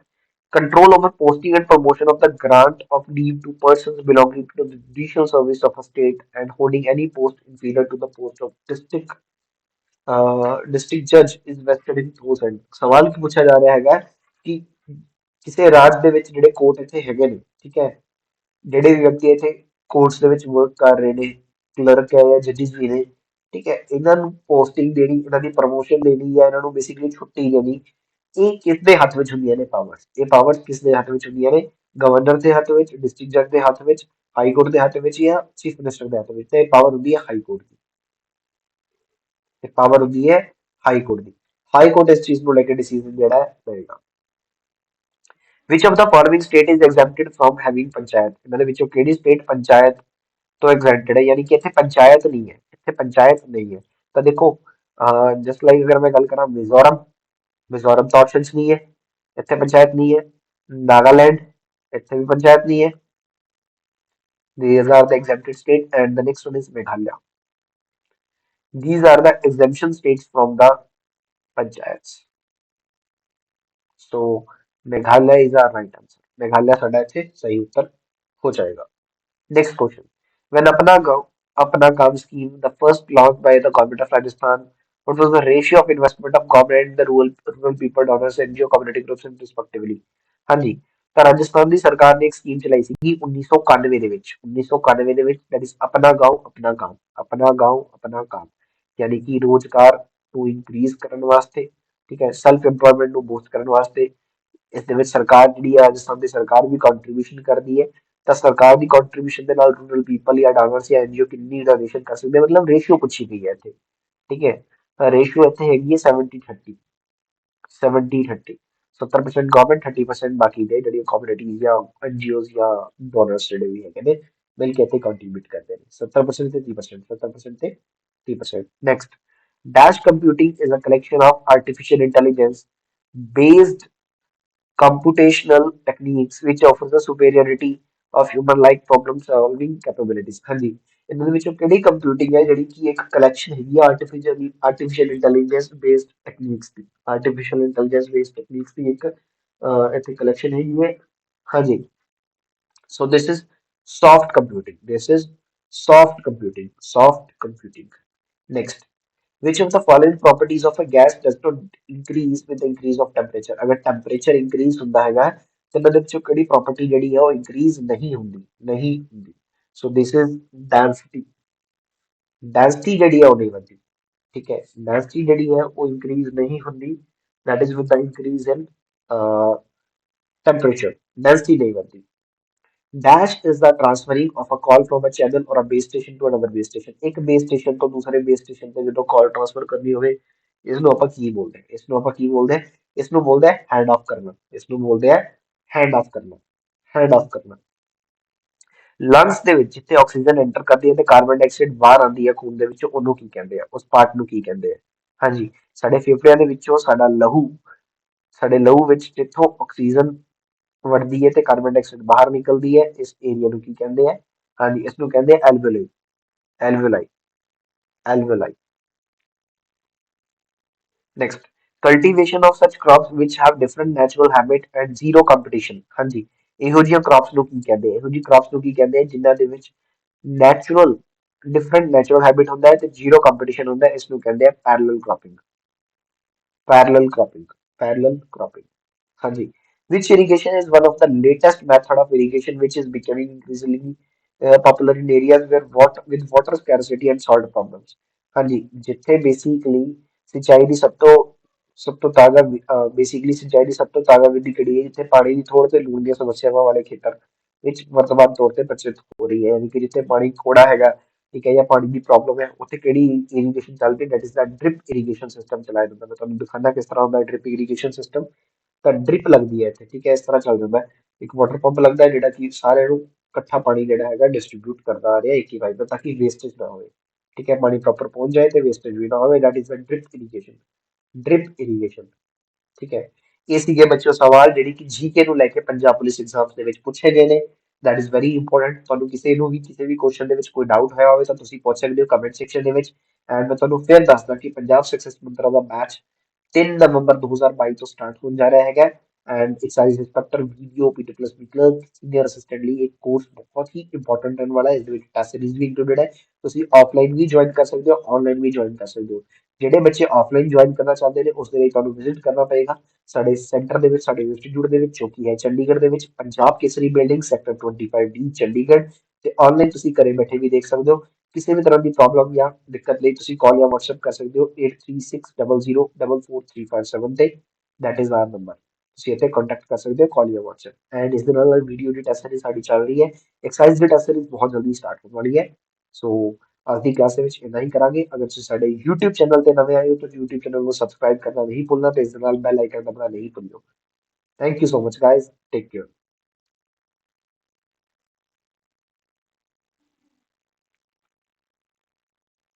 Control over posting and promotion of the grant of leave to persons belonging to the judicial service of a state and holding any post inferior to the post of district judge is vested in those hands। ਸਵਾਲ ਕੀ ਪੁੱਛਿਆ ਜਾ ਰਿਹਾ ਹੈਗਾ ਕਿ ਕਿਸੇ ਰਾਜ ਦੇ ਵਿੱਚ ਜਿਹੜੇ ਕੋਰਟ ਇੱਥੇ ਹੈਗੇ ਨੇ, ਠੀਕ ਹੈ, ਜਿਹੜੇ ਵੀ ਵਿਅਕਤੀ ਇੱਥੇ ਕੋਰਟਸ ਦੇ ਵਿੱਚ ਵਰਕ ਕਰ ਰਹੇ ਨੇ, ਕਲਰਕ ਹੈ ਜਾਂ ਜੱਜਿਸ ਵੀ ਨੇ, ਠੀਕ ਹੈ, ਇਹਨਾਂ ਨੂੰ ਪੋਸਟਿੰਗ ਦੇਣੀ, ਇਹਨਾਂ ਦੀ ਪ੍ਰਮੋਸ਼ਨ ਦੇਣੀ ਜਾਂ ਇਹਨਾਂ ਨੂੰ ਬੇਸਿਕਲੀ ਛੁੱਟੀ ਦੇਣੀ, ਇਹ ਕਿਸ ਦੇ ਹੱਥ ਵਿੱਚ ਹੁੰਦੀਆਂ ਨੇ ਪਾਵਰਸ? ਇਹ ਪਾਵਰਸ ਕਿਸ ਦੇ ਹੱਥ ਵਿੱਚ ਹੁੰਦੀਆਂ ਨੇ? ਗਵਰਨਰ ਦੇ ਹੱਥ ਵਿੱਚ, ਡਿਸਟ੍ਰਿਕਟ ਜੱਜ ਦੇ ਹੱਥ ਵਿੱਚ, ਹਾਈ ਕੋਰਟ ਦੇ ਹੱਥ ਵਿੱਚ ਜਾਂ ਚੀਫ ਮਿਨਿਸਟਰ ਦੇ ਹੱਥ ਵਿੱਚ, ਤੇ ਪਾਵਰ ਹੁੰਦੀ ਹੈ ਹਾਈ ਕੋਰਟ ਦੀ। ਤੇ ਪਾਵਰ ਹੁੰਦੀ ਹੈ ਹਾਈ ਕੋਰਟ ਦੀ। ਹਾਈ ਕੋਰਟ ਇਸ ਚੀਜ਼ ਨੂੰ ਲੈ ਕੇ ਡਿਸੀਜਨ ਜਿਹੜਾ ਹੈ ਲਏਗਾ। Which of the following state is exempted from having panchayat, ਇਹਨਾਂ ਦੇ ਵਿੱਚੋਂ ਕਿਹੜੀ ਸਟੇਟ ਪੰਚਾਇਤ ਤੋਂ ਐਗਜ਼ੈਂਪਟਡ ਹੈ, ਯਾਨੀ ਕਿ ਇੱਥੇ ਪੰਚਾਇਤ ਨਹੀਂ ਹੈ, ਇੱਥੇ ਪੰਚਾਇਤ ਨਹੀਂ ਹੈ। ਤਾਂ ਦੇਖੋ, ਜਸਟ ਲਾਈਕ ਅਗਰ ਮੈਂ ਗੱਲ ਕਰਾਂ ਮਿਜ਼ੋਰਮ, ਮਿਜ਼ੋਰਮ ਤਾਂ ਆਪਸ਼ਨ ਨਹੀਂ ਹੈ, ਇੱਥੇ ਪੰਚਾਇਤ ਨਹੀਂ ਹੈ। नागालैंड, ਇੱਥੇ ਵੀ ਪੰਚਾਇਤ नहीं है। These are the exempted state, and the next one is Meghalaya. These are the exemption states from the panchayats. So Meghalaya is our right answer. Meghalaya साडा इत्थे सही उत्तर हो जाएगा। Next question. When Apna Kam scheme, the first launched by the government of Rajasthan, what was the ratio of investment of government and the rural people, donors, NGO, community groups, and respectively? हाँ जी, ਤਾਂ ਰਾਜਸਥਾਨ ਦੀ ਸਰਕਾਰ ਨੇ ਇੱਕ scheme ਚਲਾਈ ਸੀਗੀ 1991 ਦੇ ਵਿੱਚ, 1991 ਦੇ ਵਿੱਚ, that is ਆਪਣਾ ਗਾਂव ਆਪਣਾ ਕੰਮ, ਆਪਣਾ ਗਾਂव ਆਪਣਾ ਕੰਮ, ਯਾਨੀ ਕਿ ਰੋਜ਼ਗਾਰ ਨੂੰ ਇਨਕਰੀਜ਼ ਕਰਨ ਵਾਸਤੇ, ਠੀਕ ਹੈ, ਸੈਲਫ ਏਮਪਲੋਇਮੈਂਟ ਨੂੰ ਬੂਸਟ ਕਰਨ ਵਾਸਤੇ। ਇਸ ਦੇ ਵਿੱਚ ਸਰਕਾਰ ਜਿਹੜੀ ਹੈ ਰਾਜਸਥਾਨ ਦੀ ਸਰਕਾਰ ਵੀ ਕੰਟਰੀਬਿਊਸ਼ਨ ਕਰਦੀ ਹੈ। ਤਾਂ ਸਰਕਾਰ ਦੀ ਕੰਟਰੀਬਿਊਸ਼ਨ ਦੇ ਨਾਲ ਰੂਰਲ ਪੀਪਲ ਜਾਂ ਡਾਂਗਰਸ ਜਾਂ ਐਨਜੀਓ ਕਿੰਨੀ ਡੋਨੇਸ਼ਨ ਕਰ ਸਕਦੇ, ਮਤਲਬ ਰੇਸ਼ੀਓ ਪੁੱਛੀ ਗਈ ਹੈ ਇੱਥੇ, ਠੀਕ ਹੈ। ਤਾਂ ਰੇਸ਼ੀਓ ਇੱਥੇ ਹੈਗੀ ਹੈ 70-30, 70-30, 70% ਗਵਰਨਮੈਂਟ, 30% ਬਾਕੀ ਦੇ ਜਿਹੜੀਆਂ ਕਮਿਊਨਿਟੀਜ਼ ਜਾਂ ਐਨਜੀਓਜ਼ ਜਾਂ ਡੋਨਰਸ ਜਿਹੜੇ ਵੀ ਹੈਗੇ ਨੇ ਮਿਲ ਕੇ ਇੱਥੇ ਕੰਟਰੀਬਿਊਟ ਕਰਦੇ ਨੇ। 70% ਤੇ 30%, 70% ਤੇ 30%। Next, dash computing is a collection of artificial intelligence based computational techniques which offers the superiority of human like problem solving capabilities। हाँ जी, ਇਹਨਾਂ ਦੇ ਵਿੱਚੋਂ ਕਿਹੜੀ ਕੰਪਿਊਟਿੰਗ ਹੈ ਜਿਹੜੀ ਕਿ ਇੱਕ ਕਲੈਕਸ਼ਨ ਹੈਗੀ ਆ ਆਰਟੀਫਿਸ਼ੀਅਲ ਇੰਟੈਲੀਜੈਂਸ ਬੇਸਡ ਟੈਕਨੀਕਸ ਦੀ, ਆਰਟੀਫਿਸ਼ੀਅਲ ਇੰਟੈਲੀਜੈਂਸ ਬੇਸਡ ਟੈਕਨੀਕਸ ਦੀ ਇੱਕ ਇੱਥੇ ਕਲੈਕਸ਼ਨ ਹੈਗੀ ਹੈ। हाँ जी, so this is soft computing, this is soft computing, soft computing। Next, which of the following properties of a gas does not increase with the increase of temperature? अगर temperature increase ਹੁੰਦਾ ਹੈਗਾ ਤੇ ਇਹਨਾਂ ਦੇ ਵਿੱਚੋਂ ਕਿਹੜੀ property ਜਿਹੜੀ ਹੈ ਉਹ increase ਨਹੀਂ ਹੁੰਦੀ, ਨਹੀਂ ਹੁੰਦੀ। So this is density, density ਜਿਹੜੀ ਹੈ ਉਹ ਨਹੀਂ ਵਧਦੀ, ਠੀਕ ਹੈ, density ਜਿਹੜੀ ਹੈ ਉਹ increase ਨਹੀਂ ਹੁੰਦੀ, that is with the increase in temperature, density ਨਹੀਂ ਵਧਦੀ। Dash is the transferring of a call from a channel or a base station to another base station। ਇੱਕ base station ਤੋਂ ਦੂਸਰੇ base station ਤੇ ਜਦੋਂ call transfer ਕਰਨੀ ਹੋਵੇ, ਇਸ ਨੂੰ ਆਪਾਂ ਕੀ ਬੋਲਦੇ ਹਾਂ, ਇਸ ਨੂੰ ਆਪਾਂ ਕੀ ਬੋਲਦੇ ਹਾਂ, ਇਸ ਨੂੰ ਬੋਲਦੇ ਹੈ hand off ਕਰਨਾ, ਇਸ ਨੂੰ ਬੋਲਦੇ ਹੈ hand off ਕਰਨਾ, hand off ਕਰਨਾ। ਲੰਗਸ ਦੇ ਵਿੱਚ ਜਿੱਥੇ ਆਕਸੀਜਨ ਐਂਟਰ ਕਰਦੀ ਹੈ ਤੇ ਕਾਰਬਨ ਡਾਈਆਕਸਾਈਡ ਬਾਹਰ ਆਉਂਦੀ ਹੈ ਖੂਨ ਦੇ ਵਿੱਚੋਂ, ਉਹਨੂੰ ਕੀ ਕਹਿੰਦੇ ਆ, ਉਸ ਪਾਰਟ ਨੂੰ ਕੀ ਕਹਿੰਦੇ ਆ? ਹਾਂਜੀ, ਸਾਡੇ ਫੇਫੜਿਆਂ ਦੇ ਵਿੱਚੋਂ ਸਾਡਾ ਲਹੂ, ਸਾਡੇ ਲਹੂ ਵਿੱਚ ਜਿੱਥੋਂ ਆਕਸੀਜਨ ਵੜਦੀ ਹੈ ਤੇ ਕਾਰਬਨ ਡਾਈਆਕਸਾਈਡ ਬਾਹਰ ਨਿਕਲਦੀ ਹੈ, ਇਸ ਏਰੀਆ ਨੂੰ ਕੀ ਕਹਿੰਦੇ ਆ? ਹਾਂਜੀ, ਇਸ ਨੂੰ ਕਹਿੰਦੇ ਆ alveoli, alveoli, alveoli. Next, cultivation of such crops which have different natural habit and zero competition. ਹਾਂਜੀ, ਇਹੋ ਜਿਹੀਆਂ ਕ੍ਰੌਪਸ ਨੂੰ ਕੀ ਕਹਿੰਦੇ ਆ? ਇਹੋ ਜਿਹੀ ਕ੍ਰੌਪਸ ਨੂੰ ਕੀ ਕਹਿੰਦੇ ਆ ਜਿਨ੍ਹਾਂ ਦੇ ਵਿੱਚ ਨੈਚੁਰਲ, ਡਿਫਰੈਂਟ ਨੈਚੁਰਲ ਹੈਬਿਟ ਹੁੰਦਾ ਹੈ ਤੇ ਜ਼ੀਰੋ ਕੰਪੀਟੀਸ਼ਨ ਹੁੰਦਾ ਹੈ, ਇਸ ਨੂੰ ਕਹਿੰਦੇ ਆ ਪੈਰਲਲ ਕ੍ਰੌਪਿੰਗ, ਪੈਰਲਲ ਕ੍ਰੌਪਿੰਗ, ਪੈਰਲਲ ਕ੍ਰੌਪਿੰਗ। हाँ जी, which irrigation is one of the latest method of irrigation which is becoming increasingly popular in areas where with water scarcity and salt problems। हाँ जी, ਜਿੱਥੇ basically ਸਿੰਚਾਈ ਦੀ ਸਭ ਤੋਂ ਤਾਜ਼ਾ ਬੇਸਿਕਲੀ ਸਿੰਚਾਈ ਦੀ ਸਭ ਤੋਂ ਤਾਜ਼ਾ ਵਿਧੀ ਕਿਹੜੀ ਹੈ, ਜਿੱਥੇ ਪਾਣੀ ਦੀ ਥੋੜ੍ਹ ਤੇ ਲੂਣ ਦੀਆਂ ਸਮੱਸਿਆਵਾਂ ਵਾਲੇ ਖੇਤਰ ਵਿੱਚ ਵਰਤਮਾਨ ਤੌਰ ਤੇ ਪ੍ਰਚਲਿਤ ਹੋ ਰਹੀ ਹੈ, ਯਾਨੀ ਕਿ ਜਿੱਥੇ ਪਾਣੀ ਥੋੜਾ ਹੈਗਾ, ਠੀਕ ਹੈ, ਜਾਂ ਪਾਣੀ ਦੀ ਪ੍ਰੋਬਲਮ ਹੈ, ਉੱਥੇ ਕਿਹੜੀ ਇਰੀਗੇਸ਼ਨ ਚੱਲਦੀ? That is the drip irrigation system ਚਲਾਇਆ ਜਾਂਦਾ। ਮੈਂ ਤੁਹਾਨੂੰ ਦਿਖਾਉਂਦਾ ਕਿਸ ਤਰ੍ਹਾਂ ਹੁੰਦਾ ਡ੍ਰਿਪ ਇਰੀਗੇਸ਼ਨ ਸਿਸਟਮ। ਤਾਂ ਡ੍ਰਿਪ ਲੱਗਦੀ ਹੈ ਇੱਥੇ, ਠੀਕ ਹੈ, ਇਸ ਤਰ੍ਹਾਂ ਚੱਲ ਜਾਂਦਾ ਹੈ। ਇੱਕ ਵਾਟਰ ਪੰਪ ਲੱਗਦਾ ਹੈ ਜਿਹੜਾ ਕਿ ਸਾਰਿਆਂ ਨੂੰ ਇਕੱਠਾ ਪਾਣੀ ਜਿਹੜਾ ਹੈਗਾ ਡਿਸਟਰੀਬਿਊਟ ਕਰਦਾ ਆ ਰਿਹਾ ਇੱਕ ਹੀ ਪਾਈਪ ਦਾ, ਤਾਂ ਕਿ ਵੇਸਟੇਜ ਨਾ ਹੋਵੇ, ਠੀਕ ਹੈ, ਪਾਣੀ ਪ੍ਰੋਪਰ ਪਹੁੰਚ ਜਾਏ ਤੇ ਵੇਸਟੇਜ ਵੀ ਨਾ ਹੋਵੇ, that is the drip irrigation, drip irrigation, ਠੀਕ ਹੈ। ਇਹ ਸੀਗੇ ਬੱਚਿਓ ਸਵਾਲ ਜਿਹੜੀ ਕਿ ਜੀਕੇ ਨੂੰ ਲੈ ਕੇ ਪੰਜਾਬ ਪੁਲਿਸ ਐਗਜ਼ਾਮ ਦੇ ਵਿੱਚ ਪੁੱਛੇ ਗਏ ਨੇ, ਦੈਟ ਇਜ਼ ਵੈਰੀ ਇੰਪੋਰਟੈਂਟ। ਤੁਹਾਨੂੰ ਕਿਸੇ ਨੂੰ ਵੀ ਕਿਸੇ ਵੀ ਕੁਐਸਚਨ ਦੇ ਵਿੱਚ ਕੋਈ ਡਾਊਟ ਹੋਇਆ ਹੋਵੇ ਤਾਂ ਤੁਸੀਂ ਪੁੱਛ ਸਕਦੇ ਹੋ ਕਮੈਂਟ ਸੈਕਸ਼ਨ ਦੇ ਵਿੱਚ। ਐਂਡ ਮੈਂ ਤੁਹਾਨੂੰ ਫਿਰ ਦੱਸਦਾ ਕਿ ਪੰਜਾਬ ਸਕਸੈਸ ਮੰਤਰਾ ਦਾ ਬੈਚ 3 ਨਵੰਬਰ 2022 ਤੋਂ ਸਟਾਰਟ ਹੋਣ ਜਾ ਰਿਹਾ ਹੈਗਾ। And exercise inspector video PT plus B clerk senior assistant ਲਈ ਇੱਕ ਕੋਰਸ ਬਹੁਤ ਹੀ ਇੰਪੋਰਟੈਂਟ ਰਹਿਣ ਵਾਲਾ ਹੈ। ਇਸ ਦੇ ਵਿੱਚ ਟੈਸਟ ਸੀਰੀਜ਼ ਵੀ ਇੰਕਲੂਡਡ ਹੈ, ਤੁਸੀਂ ਆਫਲਾਈਨ ਵੀ ਜੁਆਇਨ ਕਰ ਸਕਦੇ ਹੋ, ਆਨਲਾਈਨ ਵੀ ਜੁਆਇਨ ਕਰ ਸਕਦੇ ਹੋ। ਜਿਹੜੇ ਬੱਚੇ ਆਫਲਾਈਨ ਜੁਆਇਨ ਕਰਨਾ ਚਾਹੁੰਦੇ ਨੇ ਉਸ ਦੇ ਲਈ ਤੁਹਾਨੂੰ ਵਿਜ਼ਿਟ ਕਰਨਾ ਪਏਗਾ ਸਾਡੇ ਸੈਂਟਰ ਦੇ ਵਿੱਚ, ਸਾਡੇ ਇੰਸਟੀਚਿਊਟ ਦੇ ਵਿੱਚ, ਜੋ ਕਿ ਹੈ ਚੰਡੀਗੜ੍ਹ ਦੇ ਵਿੱਚ, Punjab Kesari building sector 25D Chandigarh. ਤੇ ਆਨਲਾਈਨ ਤੁਸੀਂ ਘਰੇ ਬੈਠੇ ਵੀ ਦੇਖ ਸਕਦੇ ਹੋ। ਕਿਸੇ ਵੀ ਤਰ੍ਹਾਂ ਦੀ ਪ੍ਰੋਬਲਮ ਜਾਂ ਦਿੱਕਤ ਲਈ ਤੁਸੀਂ ਕਾਲ ਜਾਂ WhatsApp ਕਰ ਸਕਦੇ ਹੋ 8360044357 ਤੇ, ਦੈਟ ਇਜ਼ ਆਰ ਨੰਬਰ। ਤੁਸੀਂ ਇੱਥੇ ਕੰਟੈਕਟ ਕਰ ਸਕਦੇ ਹੋ ਕਾਲ ਜਾਂ WhatsApp ਐਂਡ ਇਸ ਦੇ ਨਾਲ ਵੀਡੀਓ ਦੀ ਟੈਸਟ ਸੀਰੀਜ਼ ਸਾਡੀ ਚੱਲ ਰਹੀ ਹੈ ਐਕਸਰਸਾਈਜ਼ ਦੀ ਟੈਸਟ ਸੀਰੀਜ਼ ਬਹੁਤ ਜਲਦੀ ਸਟਾਰਟ ਹੋਣ ਵਾਲੀ ਹੈ ਸੋ ਅੱਜ ਦੀ ਕਲਾਸ ਦੇ ਵਿੱਚ ਇੰਨਾ ਹੀ ਕਰਾਂਗੇ ਅਗਰ ਤੁਸੀਂ ਸਾਡੇ YouTube ਚੈਨਲ ਤੇ ਨਵੇਂ ਆਏ ਹੋ ਤਾਂ YouTube ਚੈਨਲ ਨੂੰ ਸਬਸਕ੍ਰਾਈਬ ਕਰਨਾ ਨਹੀਂ ਭੁੱਲਣਾ ਤੇ ਇਸ ਦੇ ਨਾਲ ਬੈਲ ਆਈਕਨ ਦਬਾਉਣਾ ਨਹੀਂ ਭੁੱਲਿਓ thank you so much guys take care